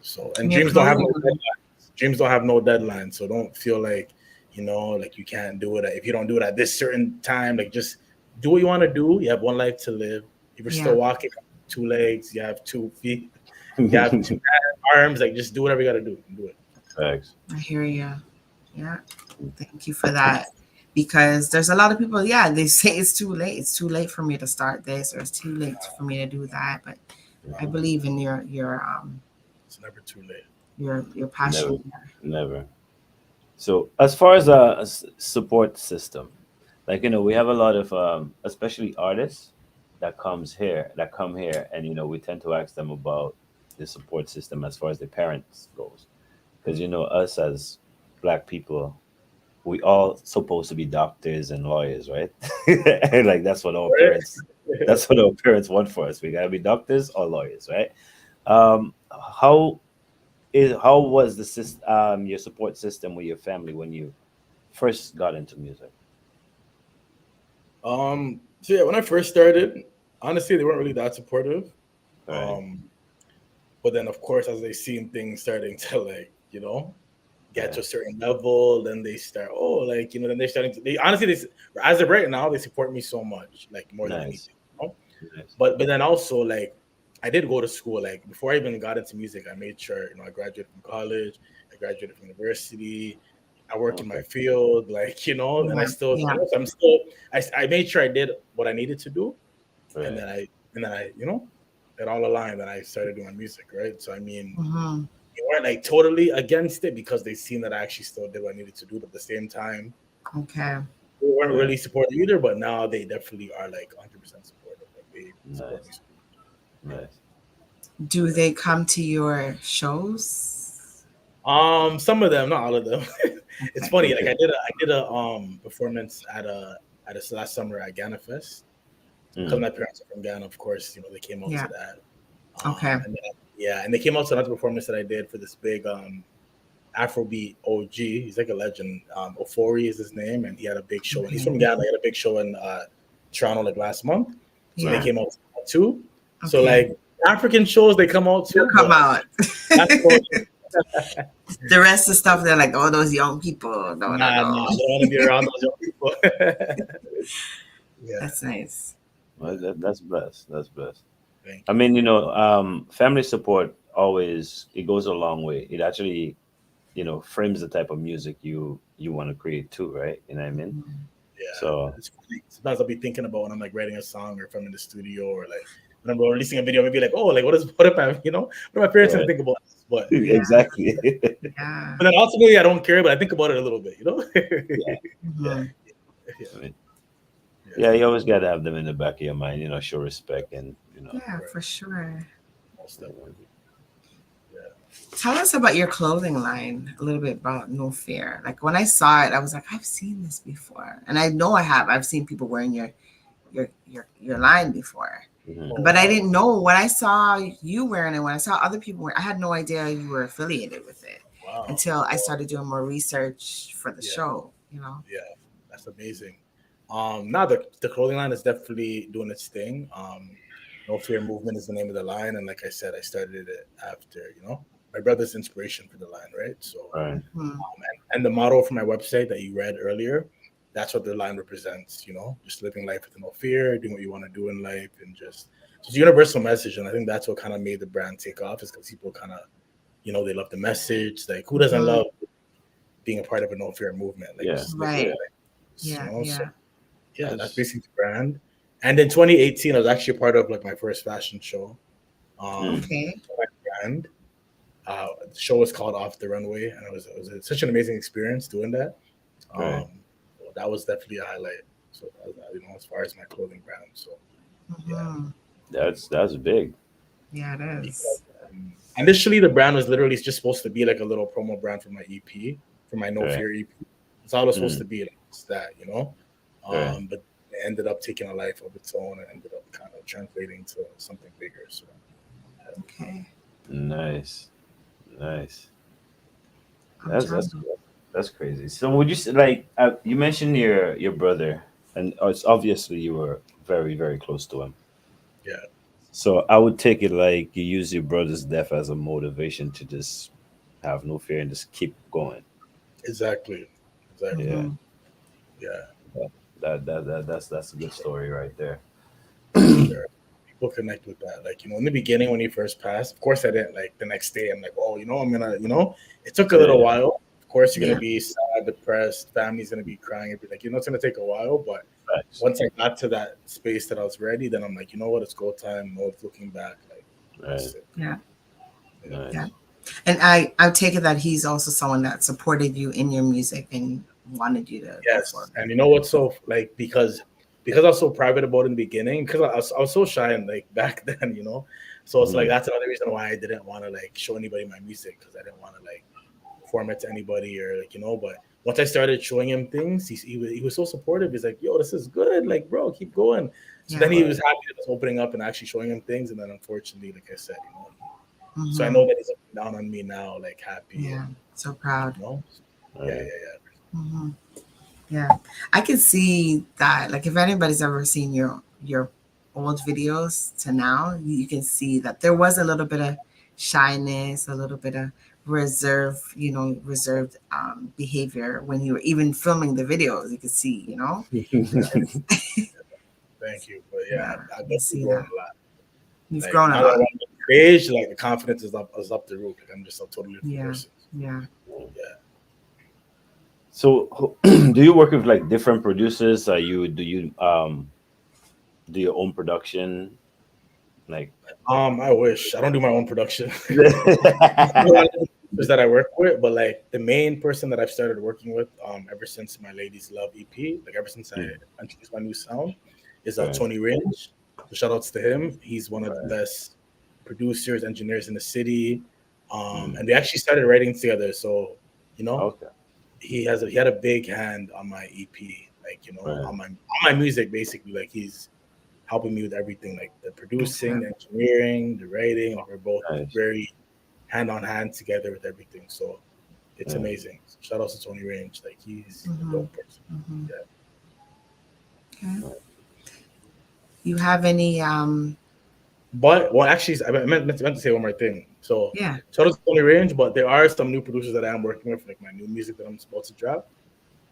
So dreams don't have no deadlines. Dreams don't have no deadlines. So don't feel like you can't do it if you don't do it at this certain time. Just do what you want to do. You have one life to live. If you're still walking, 2 legs, you have 2 feet, you have 2 arms. Just do whatever you got to do. Do it. Thanks. I hear you. Yeah. Thank you for that. Because there's a lot of people, they say it's too late. It's too late for me to start this, or it's too late for me to do that. But I believe in your it's never too late. Your passion. Never. So as far as a support system, we have a lot of especially artists that come here, and we tend to ask them about the support system as far as the parents goes, because us as Black people, we all supposed to be doctors and lawyers, right? And that's what our parents want for us. We gotta be doctors or lawyers, right? How was the system, your support system with your family when you first got into music? So when I first started, honestly, they weren't really that supportive. Right. But then of course, as they seen things starting to get to a certain level, then they start then they're starting to honestly, as of right now, they support me so much, more than anything. Nice. But then also I did go to school. Before I even got into music, I made sure I graduated from college, I graduated from university, I work in my field, and I still I made sure I did what I needed to do, Right. and then I it all aligned, and I started doing music, right? So I mean, they weren't totally against it, because they seen that I actually still did what I needed to do, but at the same time, Okay. they weren't really supportive either. But now they definitely are 100% supportive. They support me. Nice. Do they come to your shows? Some of them, not all of them. It's Okay. funny. Like I did a performance at a last summer at Ghana Fest because Mm. my parents are from Ghana. Of course, they came out Yeah. to that. Okay. And then, yeah, and they came out to another performance that I did for this big Afrobeat OG. He's like a legend. Ofori is his name, and he had a big show. And he's Okay. from Ghana. He had a big show in Toronto like last month. So they Yeah. came out too. So Okay. like African shows, they come out too. They'll come but out. That's cool. The rest of stuff, they're like, oh, those young people. No, Nah, no, I no. don't want to be around those young people. Yeah, That's nice. Well, that's blessed. That's blessed. thank I you. mean, family support always it goes a long way. It actually, frames the type of music you want to create too, right? You know what I mean? Yeah, So it's funny. Sometimes I'll be thinking about when I'm like writing a song or if I'm in the studio or like when I'm releasing a video, maybe like, oh, like what if I, what are my parents gonna right. think about this? But Exactly. Yeah. then ultimately I don't care, but I think about it a little bit, Yeah. Mhm. Yeah, I mean, yeah, yeah, you always got to have them in the back of your mind, show respect and Yeah, for sure. most definitely. Tell us about your clothing line, a little bit about No Fear. Like when I saw it, I was like, I've seen this before. And I know I have. I've seen people wearing your line before. Mhm. Oh, But I wow. didn't know when I saw you wearing it, when I saw other people wearing I had no idea you were affiliated with it Wow. until I started doing more research for the Yeah. show. Yeah, that's amazing. Now the clothing line is definitely doing its thing. No Fear Movement is the name of the line, and like I said, I started it after my brother's inspiration for the line, right? So, Right. Mhm. and the motto for my website that you read earlier, that's what the line represents. Just living life with no fear, doing what you want to do in life, and just it's a universal message. And I think that's what kind of made the brand take off, is because people kind of they love the message. Like, who doesn't Mhm. love being a part of a no fear movement? Like, Yeah. just live Right. your life, Yeah. So, Yeah. yeah, that's That's basically the brand. And in 2018, I was actually a part of like my first fashion show. Okay. For my brand. The show was called Off the Runway, and it was such an amazing experience doing that. right. So that was definitely a highlight. So as far as my clothing brand. So yeah. Mhm. That's big. Yeah, it is. Initially, the brand was literally just supposed to be like a little promo brand for my EP, for my No Right. Fear EP. That's all it was supposed Mm. to be. Like, it's that. Right. But it ended up taking a life of its own and ended up kind of translating to something bigger. So Okay. Nice. Nice. I'm That's trying that's to. that's crazy. So would you say like you mentioned your brother, and it's obviously you were very very close to him. yeah, So I would take it like you use your brother's death as a motivation to just have no fear and just keep going. exactly. Yeah, Mhm. Yeah, that's a good story right there. for sure. People connect with that. Like, in the beginning when he first passed, of course I didn't like the next day. I'm like, oh, I'm gonna, it took a little Yeah, while. Of course, you're Yeah. gonna be sad, depressed, family's gonna be crying. It'd be like, it's gonna take a while. But facts. once I got to that space that I was ready, then I'm like, you know what, it's go time. No looking back. Like, that's Right. it. Yeah. Nice. Yeah. And I take it that he's also someone that supported you in your music and wanted you to go for Yes, and you know what's so like because I was so private about it in the beginning because I was so shy and like back then. So it's like Mhm. that's another reason why I didn't want to like show anybody my music because I didn't want to like perform it to anybody or like. But once I started showing him things, he was so supportive. He's like, "Yo, this is good. Like, bro, keep going." So then Yeah. he was happy that I was opening up and actually showing him things. And then unfortunately, like I said, so I Mhm. know that he's looking down on me now, like happy Yeah. and So proud. yeah, Right. Hmm. Yeah. I can see that. Like if anybody's ever seen your old videos to now, you can see that there was a little bit of shyness, a little bit of reserved behavior when you were even filming the videos. You could see. It's, Thank you. But yeah, yeah, I've you definitely see grown that. a lot. You've Like grown a now that I'm lot. on the stage, like the confidence is up the roof. Like I'm just a totally different Yeah. person. Yeah. Yeah. So do you work with like different producers? Are you do your own production? Like I wish I don't do my own production. A right. lot of producers that I work with, but like the main person that I've started working with, ever since my Ladies Love EP, like ever since I introduced my new sound, is Tony Range. So shout outs to him. He's one of the best producers, engineers in the city, Mm. and we actually started writing together. So, you know, Okay. he had a big hand on my EP, like Right. on my music basically. Like he's helping me with everything, like the producing, Okay. the engineering, the writing. Like we're both Nice. very hand on hand together with everything. So it's Yeah. amazing. So shout out to Tony Range. Like he's a Mm-hmm. dope person. Mm-hmm. Yeah. Okay. You have any But well, actually, I meant to say one more thing. So yeah. shout out to Tony Range, but there are some new producers that I am working with, like my new music that I'm supposed to drop.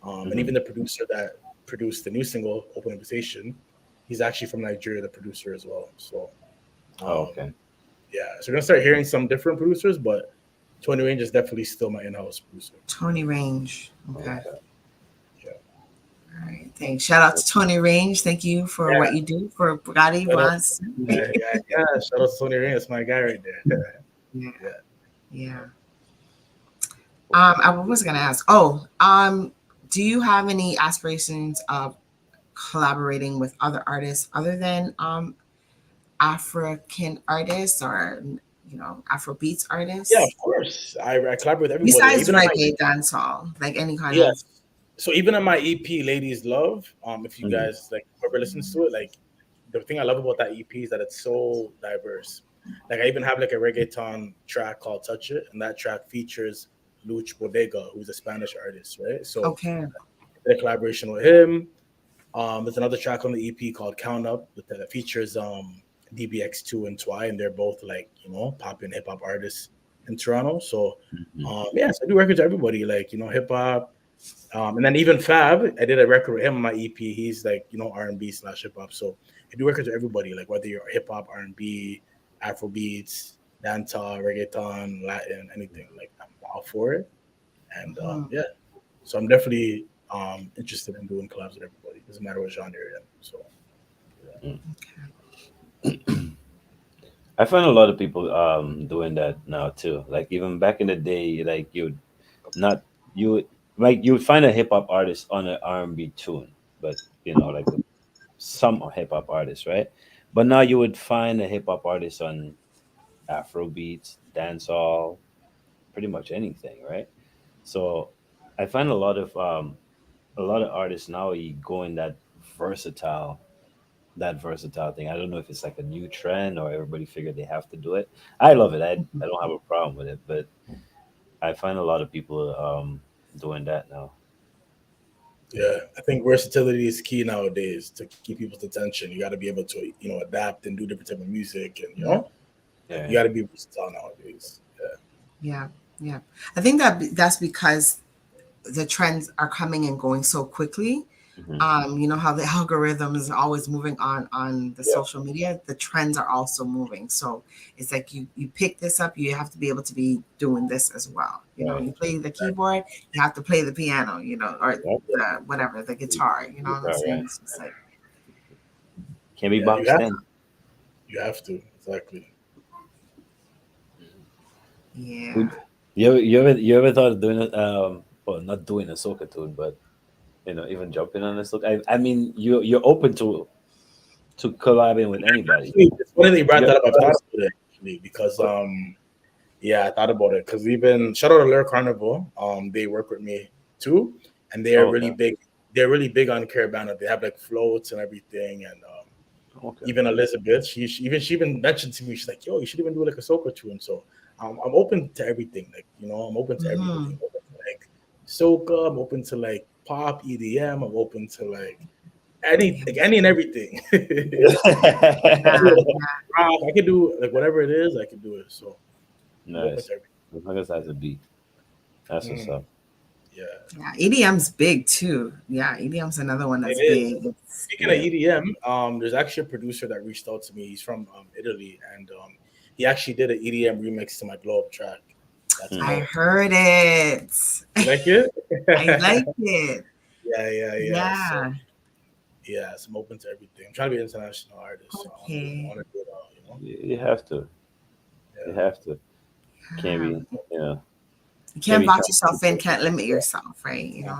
And Mhm. even the producer that produced the new single, Open Invitation, he's actually from Nigeria, the producer as well. So Oh, um, okay. yeah, so we're gonna start hearing some different producers, but Tony Range is definitely still my in-house producer. Tony Range. Okay. Okay. Yeah. All right. Thanks. Shout out to Tony Range. Thank you for what you do for Bugatti. Shout out, Bonsu. yeah. Shout out to Tony Range. That's my guy right there. Yeah. Yeah. Yeah. I was gonna ask. Do you have any aspirations of collaborating with other artists other than African artists or Afro beats Yeah, artists? of course. I collaborate with everybody. Besides Even on my reggae, dancehall, like any kind of. yes. So even on my EP, Ladies Love, if you Mhm. guys like whoever listens to it, like the thing I love about that EP is that it's so diverse. Like I even have like a reggaeton track called Touch It, and that track features Luch Bodega, who's a Spanish artist, right? So Okay. the collaboration with him. There's another track on the EP called Count Up that features DBX2 and Twy, and they're both like, popping hip hop artists in Toronto. So Mhm. yeah, so I do records with everybody, like, hip hop. And then even Fab, I did a record with him on my EP. He's like, R&B/hip hop. So I do records with everybody, like whether you're hip hop, R&B, Afro beats, dancehall, reggaeton, Latin, anything. Like I'm all for it. And Mhm. yeah, so I'm definitely interested in doing collabs with everybody. Doesn't matter what genre you're in. So I find a lot of people doing that now too. Like even back in the day, like not you you would find a hip hop artist on an R&B tune, but like some hip hop artists, right? But now you would find a hip hop artist on Afro beats, dancehall, pretty much anything, right? So I find a lot of artists now you go in versatile that versatile thing. I don't know if it's like a new trend or everybody figured they have to do it. I love it. I don't have a problem with it, but I find a lot of people doing that now. yeah, I think versatility is key nowadays to keep people's attention. You got to be able to, adapt and do different type of music, and Yeah. like you Yeah. got to be versatile nowadays. Yeah, Yeah. Yeah. I think that's because the trends are coming and going so quickly. Hmm. You know how the algorithm is always moving on the yeah, social media. The trends are also moving. So it's like you pick this up, you have to be able to be doing this as well. Right. You play the keyboard, you have to play the piano, or Yep. the whatever, the guitar. You know what I'm Right, saying? right. It's just like Can't be yeah. boxed in. You have to exactly. yeah. You ever thought of doing it? Well, not doing a soca tune, but even jumping on this look. I mean, you're open to collabing with anybody. Actually, it's funny that you brought Yeah. that up. I've thought about it actually because yeah, I thought about it because even shout out to Lyric Carnival. They work with me too, and they are Oh, really okay. big. They're really big on Caravana. They have like floats and everything, and Okay. even Elizabeth, she even mentioned to me, she's like, "Yo, you should even do like a soca tune." So I'm open to everything. Like I'm open to everything. Hmm. I'm open to like soca. I'm open to like pop, EDM. I'm open to like any and everything. Yeah. I can do like whatever it is. I can do it. So I'm open Nice. to everything. As long as that's a beat. That's what's Mhm. up. Yeah, Yeah. EDM's big too. Yeah. EDM's another one it that's is. big. Speaking of EDM, there's actually a producer that reached out to me. He's from Italy, and he actually did an EDM remix to my Glow Up track. That's Hmm. I called. heard it. You like it? I like it. Yeah. So Yeah. yeah, so I'm open to everything. I'm trying to be an international artist, so I Okay. want to do it all. You have to. You Yeah. have to. Can't Yeah. be. You Can't can't be box trying yourself in, to. can't limit yourself, right? Yeah.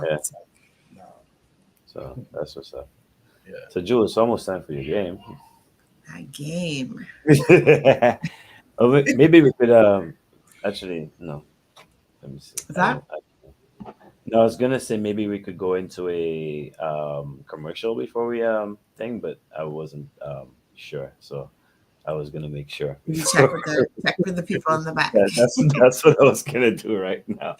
No. So that's what's up. Yeah. So Jules, it's almost time for your game. That game. Maybe we could actually no. Let me see. Is that? No, I was gonna say maybe we could go into a commercial before we thing, but I wasn't sure, so I was gonna make sure You before. check with the people in the back. That's what I was gonna do right now.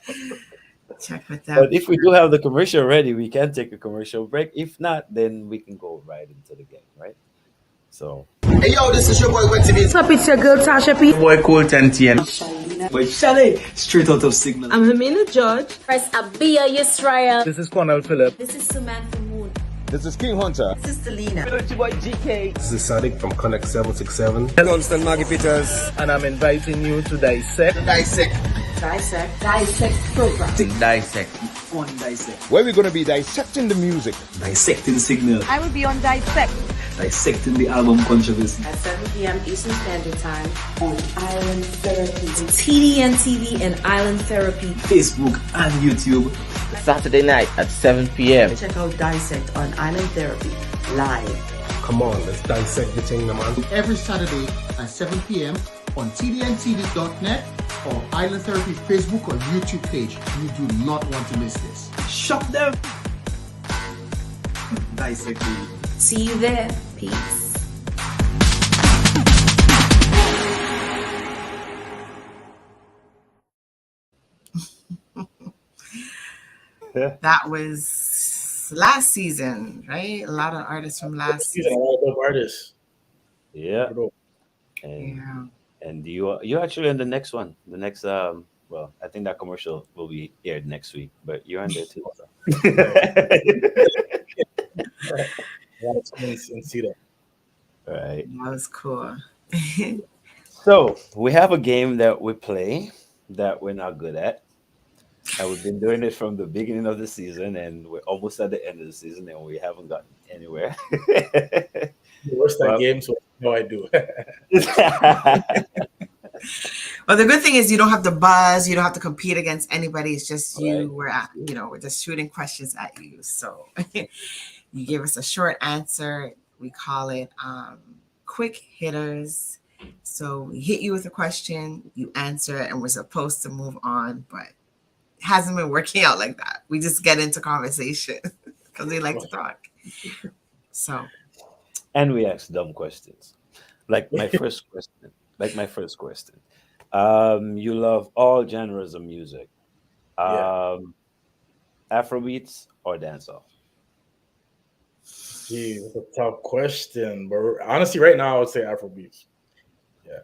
Check with But them. if we do have the commercial ready, we can take a commercial break. If not, then we can go right into the game, right? So Hey yo, this is your boy Wexy. What's up, it's your girl Tasha P. Boy, cool 10 Boy, Chalet, straight out of Signal. I'm Hamina George. Press Abia Yisrael. This is Cornell Phillip. This is Samantha Moon. This is King Hunter. This is Selena. This is Sadiq from Connect 767. Hello, I'm Maggie Peters, and I'm inviting you to Dissect. Dissect. Dissect program. Dissect. On Dissect. Where we're gonna be dissecting the music. Dissecting Signal. I will be on Dissect Dissecting the album controversy. at 7 p.m. Eastern Standard Time on Island Therapy. TDN TV and Island Therapy. Facebook and YouTube. Saturday night at 7 p.m. Check out Dissect on Island Therapy live. Come on, let's dissect the thing, man. Every Saturday at 7 p.m. on tdntv.net or Island Therapy Facebook or YouTube page. You do not want to miss this. Shop them. Dissect TV. See you there. Peace. That was last season, right? A lot of artists from last He's a season. lot of dope artists. yeah, and Yeah. and you actually on the next one, the next well, I think that commercial will be aired next week, but you're on there too. So. A lot of students and see that. Right. That was cool. So we have a game that we play that we're not good at. And we've been doing it from the beginning of the season, and we're almost at the end of the season, and we haven't gotten anywhere. The worst that Well- game, so no, I do. Well, the good thing is you don't have to buzz. You don't have to compete against anybody. It's just you. Right. We're just shooting questions at you. So you give us a short answer. We call it quick hitters. So we hit you with a question, you answer it, and we're supposed to move on. But it hasn't been working out like that. We just get into conversation because we like to talk. So And we ask dumb questions. Like my first question. You love all genres of music. Yeah. Afrobeats or dancehall? Gee, that's a tough question. But honestly, right now, I would say Afrobeats. Yeah.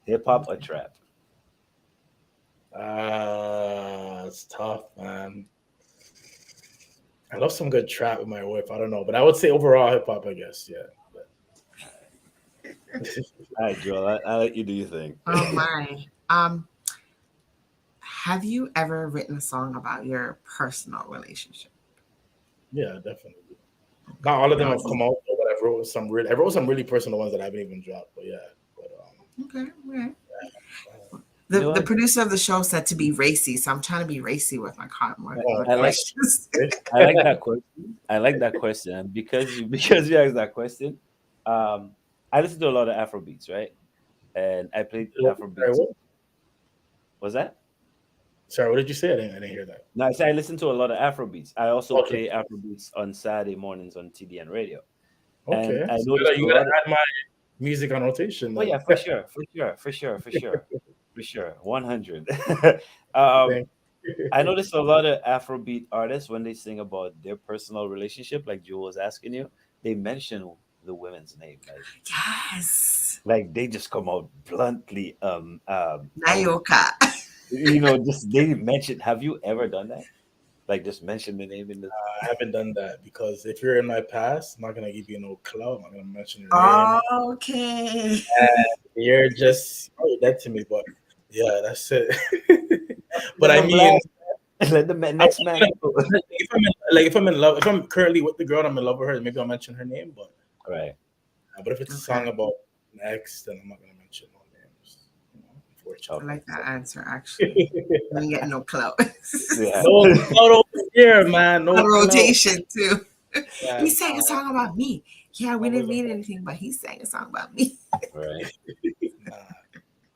Hip hop or trap? It's tough, man. I love some good trap with my wife. I don't know, but I would say overall hip hop, I guess. Yeah. All right, Joel, I'll let you do your thing. oh my. Have you ever written a song about your personal relationship? Yeah, definitely. Not all of them have come out, but I wrote some really personal ones that I haven't even dropped. But yeah. Okay. Okay. You know The what? producer of the show said to be racy, so I'm trying to be racy with my I like- questions. I like that question. I like that question, and because you asked that question, I listen to a lot of Afrobeats, right? And I played Afrobeats. What? Was that? Sorry, what did you say? I didn't hear that. No, I said I listen to a lot of Afrobeats. I also Okay. play Afrobeats on Saturday mornings on TDN radio. Okay. And I So noticed you a gotta lot of- add my music on rotation. Oh then. yeah, for sure, 100. Thank I noticed a lot of Afrobeat artists when they sing about their personal relationship, like Jewel was asking you, they mention the women's name, Yes. like they just come out bluntly. Nayoka. Just they mention. Have you ever done that? Like just mention the name in the. I haven't done that because if you're in my past, I'm not gonna give you no clout. I'm not gonna mention your name. Okay. You're just dead to me, but yeah, that's it. But I mean, Let the next man. if I'm in love, if I'm currently with the girl, and I'm in love with her, maybe I'll mention her name. But Right. but if it's a song about an ex, then I'm not gonna mention no names. I Unfortunately. like that answer, actually. I didn't get no clout. Yeah. No clout over here, man. No No clout. rotation, too. Yeah, He sang a song about me. Yeah, we That didn't was mean anything, but he sang a song about me. Right. nah.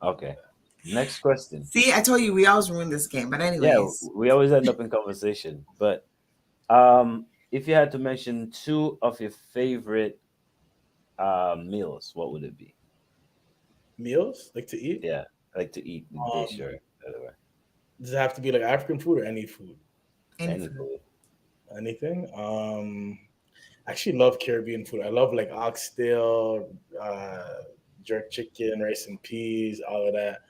Okay. Next question. See, I told you we always ruin this game. But Yeah, anyways, we always end up in conversation. But if you had to mention two of your favorite meals, what would it be? Meals like to eat. Yeah, like to eat the dish Um, or whatever. does it have to be like African food or any food? any Any food. food. Anything. I actually love Caribbean food. I love like oxtail, jerk chicken, rice and peas, all of that.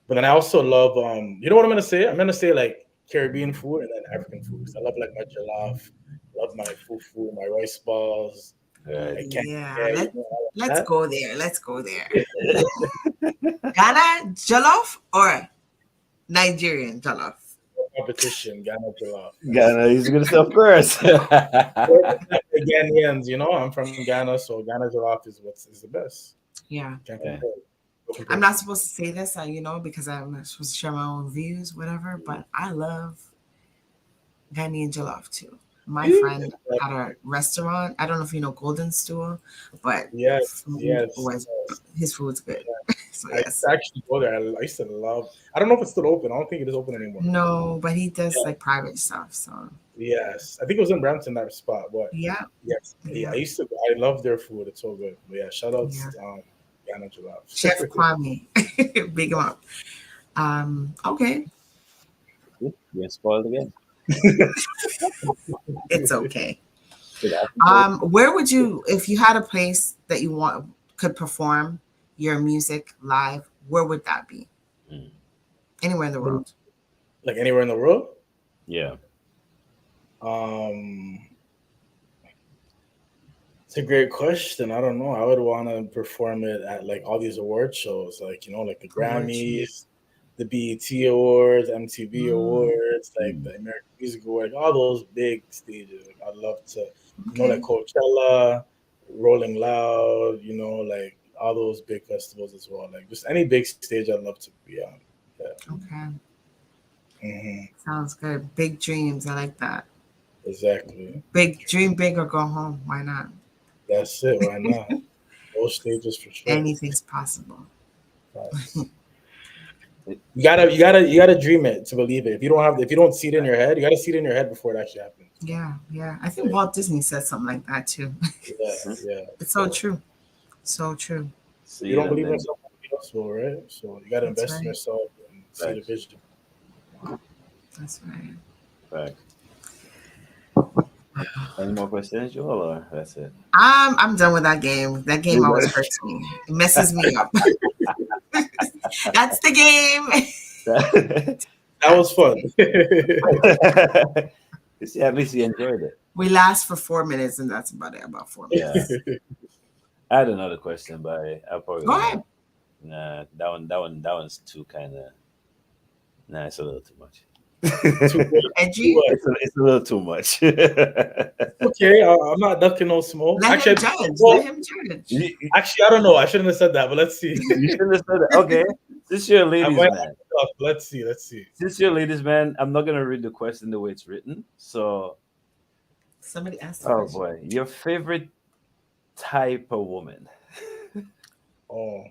But then I also love you know what I'm gonna say? I'm gonna say like Caribbean food and then African food. 'Cause I love like my jollof, love my fufu, my rice balls, Right. my can Yeah, yeah, you know, all of let's that. go there. Let's go there. Ghana jollof or Nigerian jollof? Competition, Ghana jollof. Ghana, he's gonna stop first. The Ghanaians, you know, I'm from Ghana, so Ghana jollof is the best. Yeah. Can't Yeah. compare. No I'm comparison. not supposed to say this, because I'm not supposed to share my own views, whatever, but I love Ghanaian jollof too. My friend had a restaurant. I don't know if you know Golden Stool, but Yes, his food's good. So I used yes. to actually go there. I used to love. I don't know if it's still open. I don't think it is open anymore. No, but he does Yeah. like private stuff. So Yes, I think it was in Brampton that spot. But yeah. yes, Yeah. I used to. I love their food. It's so good. But yeah, shout out Yeah. Ghana Jollof. Chef Kwame. Big him up. Okay. You're spoiled again. It's okay. Yeah. Where would you, if you had a place that you could perform your music live, where would that be? Mm. Anywhere in the world. Like anywhere in the world. Yeah. It's a great question. I don't know. I would want to perform it at like all these award shows, like like the Grammys, the BET Awards, MTV Awards, like the American Music Awards, all those big stages. Like, I'd love to, like Coachella, Rolling Loud, like all those big festivals as well. Like just any big stage, I'd love to be on. Yeah. Okay. Mm-hmm. Sounds good. Big dreams. I like that. Exactly. Dream big or go home. Why not? That's it. Why not? Those stages for sure. Anything's possible. You gotta dream it to believe it. If you don't see it in your head, you gotta see it in your head before it actually happens. Yeah. I think Walt Disney said something like that too. Yeah. It's so true. So true. You don't believe in yourself, nobody else will, right? So you gotta invest in yourself and see the vision. That's right. Right. Any more questions, Joel, or that's it? I'm done with that game. That game always hurts me. It messes me up. That's the game. That was fun. See, at least you enjoyed it. We last for 4 minutes, and that's about it. About 4 minutes. Yeah. I had another question, but I'll probably go ahead. Nah, that one's too kind of. Nah, it's a little too much. Edgy? It's a little too much. Okay, I'm not ducking no smoke. Let him judge. Actually, I don't know. I shouldn't have said that, but let's see. You shouldn't have said that. Okay, since you're a ladies' man. Let's see. Since you're a ladies' man, I'm not gonna read the question the way it's written. So, somebody asked. Oh boy, your favorite type of woman? Oh.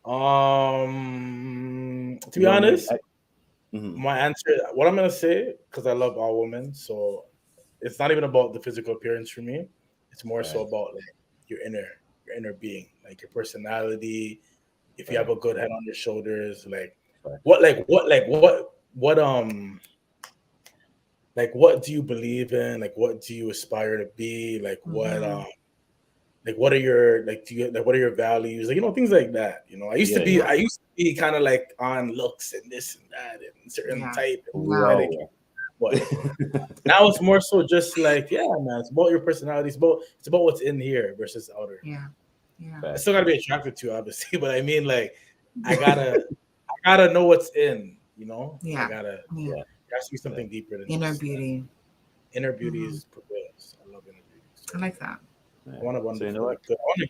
To be honest, my answer, what I'm gonna say, because I love all women, so it's not even about the physical appearance for me. It's more so about like your inner being, like your personality. If you have a good head on your shoulders, what do you believe in? Like, what do you aspire to be? Like, what are your what are your values? Like, things like that. I used to be kind of like on looks and this and that and certain type. But now it's more so just like, man, it's about your personality. It's about what's in here versus outer. Yeah. I still gotta be attracted to, obviously, but I mean, like, I gotta know what's in. Yeah. There has to be something deeper than inner beauty. Inner beauty is prevails. I love inner beauty. So I like that. I want a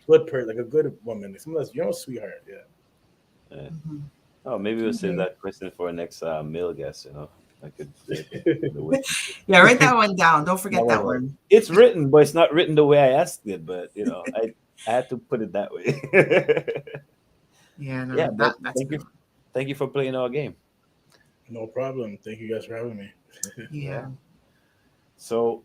good person, like a good woman, like someone that's sweetheart. Yeah. Oh, maybe we'll save that question for our next male guest. I could. Yeah, write that one down. Don't forget that one. It's written, but it's not written the way I asked it. But I had to put it that way. Yeah, no, Yeah, but that's good. thank you for playing our game. No problem. Thank you guys for having me. Yeah. So,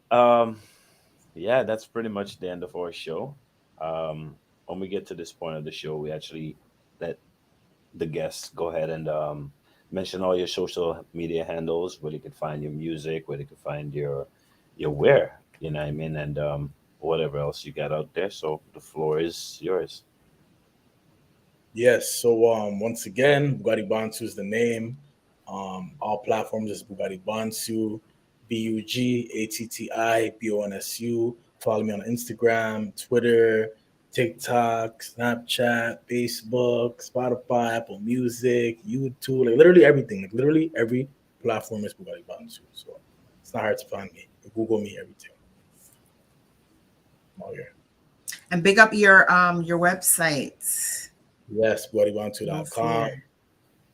yeah, that's pretty much the end of our show. When we get to this point of the show, we actually let the guests go ahead and mention all your social media handles, where they could find your music, where they could find your wear, you know what I mean, and whatever else you got out there. So the floor is yours. Yes. So once again, Bugatti Bonsu is the name. All platforms is Bugatti Bonsu, BUGATTIBONSU. Follow me on Instagram, Twitter, TikTok, Snapchat, Facebook, Spotify, Apple Music, YouTube, like literally everything. Like literally every platform is Bugatti Bonsu. So it's not hard to find me. Google me, everything. I'm all here. And big up your website. Yes, No BugattiBonsu.com. fear.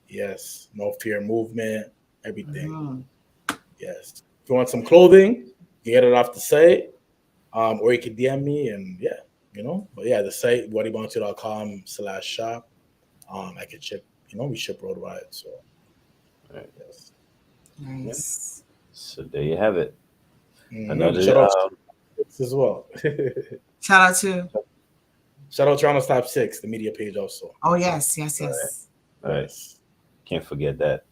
Yes, No Fear Movement, everything. Mhm. Yes. If you want some clothing, you get it off the site, or you can DM me, and yeah, you know. But yeah, the site BugattiBonsu.com/shop. I can ship. You know, we ship worldwide. So Right. yes. Nice. So there you have it. Another Shout out to as well. Shout out to. Shout out Toronto's Top 6, the media page also. Oh yes. all right. Can't forget that.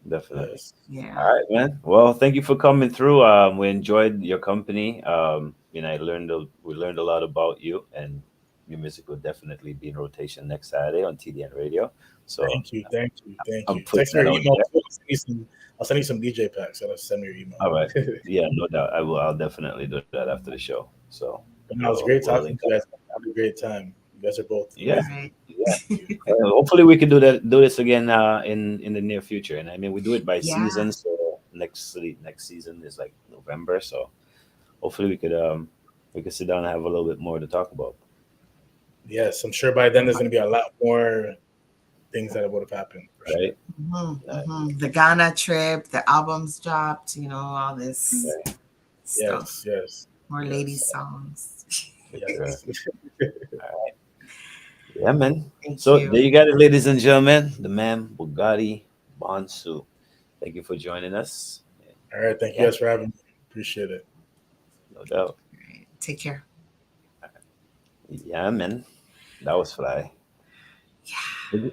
Definitely. Yes. Yeah. All right, man. Well, thank you for coming through. We enjoyed your company. You know, we learned a lot about you, and your music will definitely be in rotation next Saturday on TDN Radio. So Thank you. I'm putting Text me that your out email. there. I'll send you some DJ packs. So send me your email. All right. Yeah, no doubt. I will. I'll definitely do that after the show. So And it was great talking to you guys. Have a great time. You guys are both yeah. amazing. Hopefully we can do this again in the near future. And I mean, we do it by Yeah. season. So next season is like November. So hopefully we could sit down and have a little bit more to talk about. Yes, I'm sure by then there's going to be a lot more things that would have happened. For Right. Sure. The Ghana trip, the albums dropped, you know, all this stuff. Yes. More ladies songs. Yes. All right. Yeah, man. Thank So you. there you got it, ladies and gentlemen. The man Bugatti Bonsu. Thank you for joining us. All right. Thank you guys for having me. Appreciate it. No doubt. Take care. Yeah, man. That was fly. Yeah.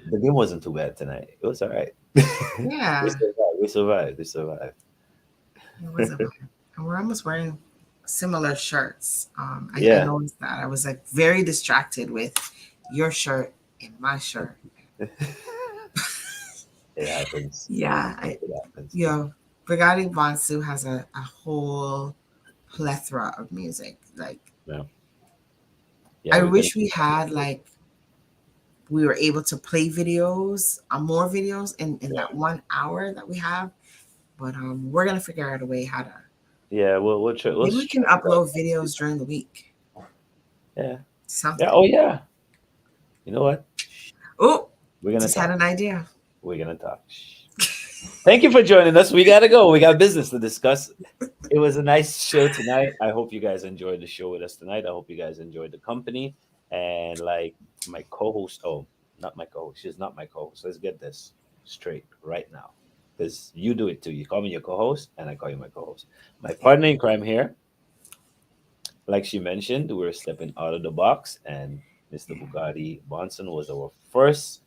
The game wasn't too bad tonight. It was all right. Yeah. We survived. It wasn't bad. And we're almost wearing similar shirts. I noticed that. I was like very distracted with your shirt and my shirt. It happens. Yeah. It happens. Bugatti Bonsu has a whole plethora of music. Like, I wish we had we were able to play videos, more videos in that 1 hour that we have. But we're gonna figure out a way how to. Yeah, we'll try. Maybe we can upload videos during the week. Yeah. Something. Yeah. Oh yeah. You know what? Oh, we're gonna had an idea. We're gonna talk. Thank you for joining us. We gotta go. We got business to discuss. It was a nice show tonight. I hope you guys enjoyed the show with us tonight. I hope you guys enjoyed the company. And like my co-host, not my co-host. She's not my co-host. Let's get this straight right now. Because you do it too. You call me your co-host, and I call you my co-host. My partner in crime here, like she mentioned, we're stepping out of the box, and Mr. Bugatti Bonsu was our first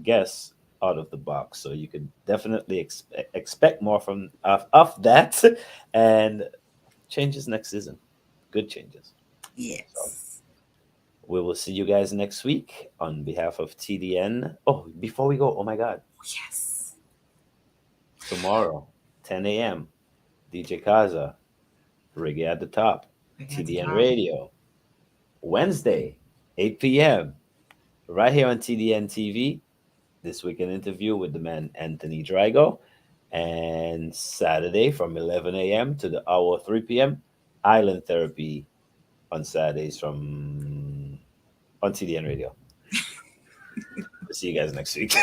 guest out of the box. So you could definitely expect more from of that, and changes next season. Good changes. Yes. So, we will see you guys next week on behalf of TDN. Oh, before we go, oh my God. Yes. Tomorrow, 10 a.m., DJ Kaza, Reggae at the Top, TDN Radio. Wednesday, 8 p.m., right here on TDN TV, This Weekend Interview with the man Anthony Drago. And Saturday from 11 a.m. to the hour 3 p.m., Island Therapy on Saturdays on TDN Radio. See you guys next week.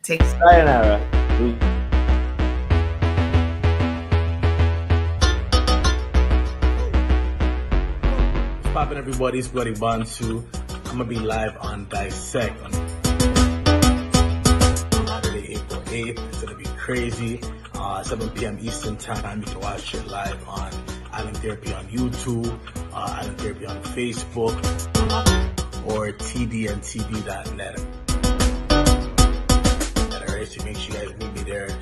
Take care. Sayonara. What's poppin', everybody? It's Bugatti Bonsu. I'm gonna be live on Dissect on Saturday, April 8th. It's gonna be crazy. 7 p.m. Eastern time. You can watch it live on Island Therapy on YouTube, Island Therapy on Facebook, or tdntv.net. Alright, so make sure you guys meet me there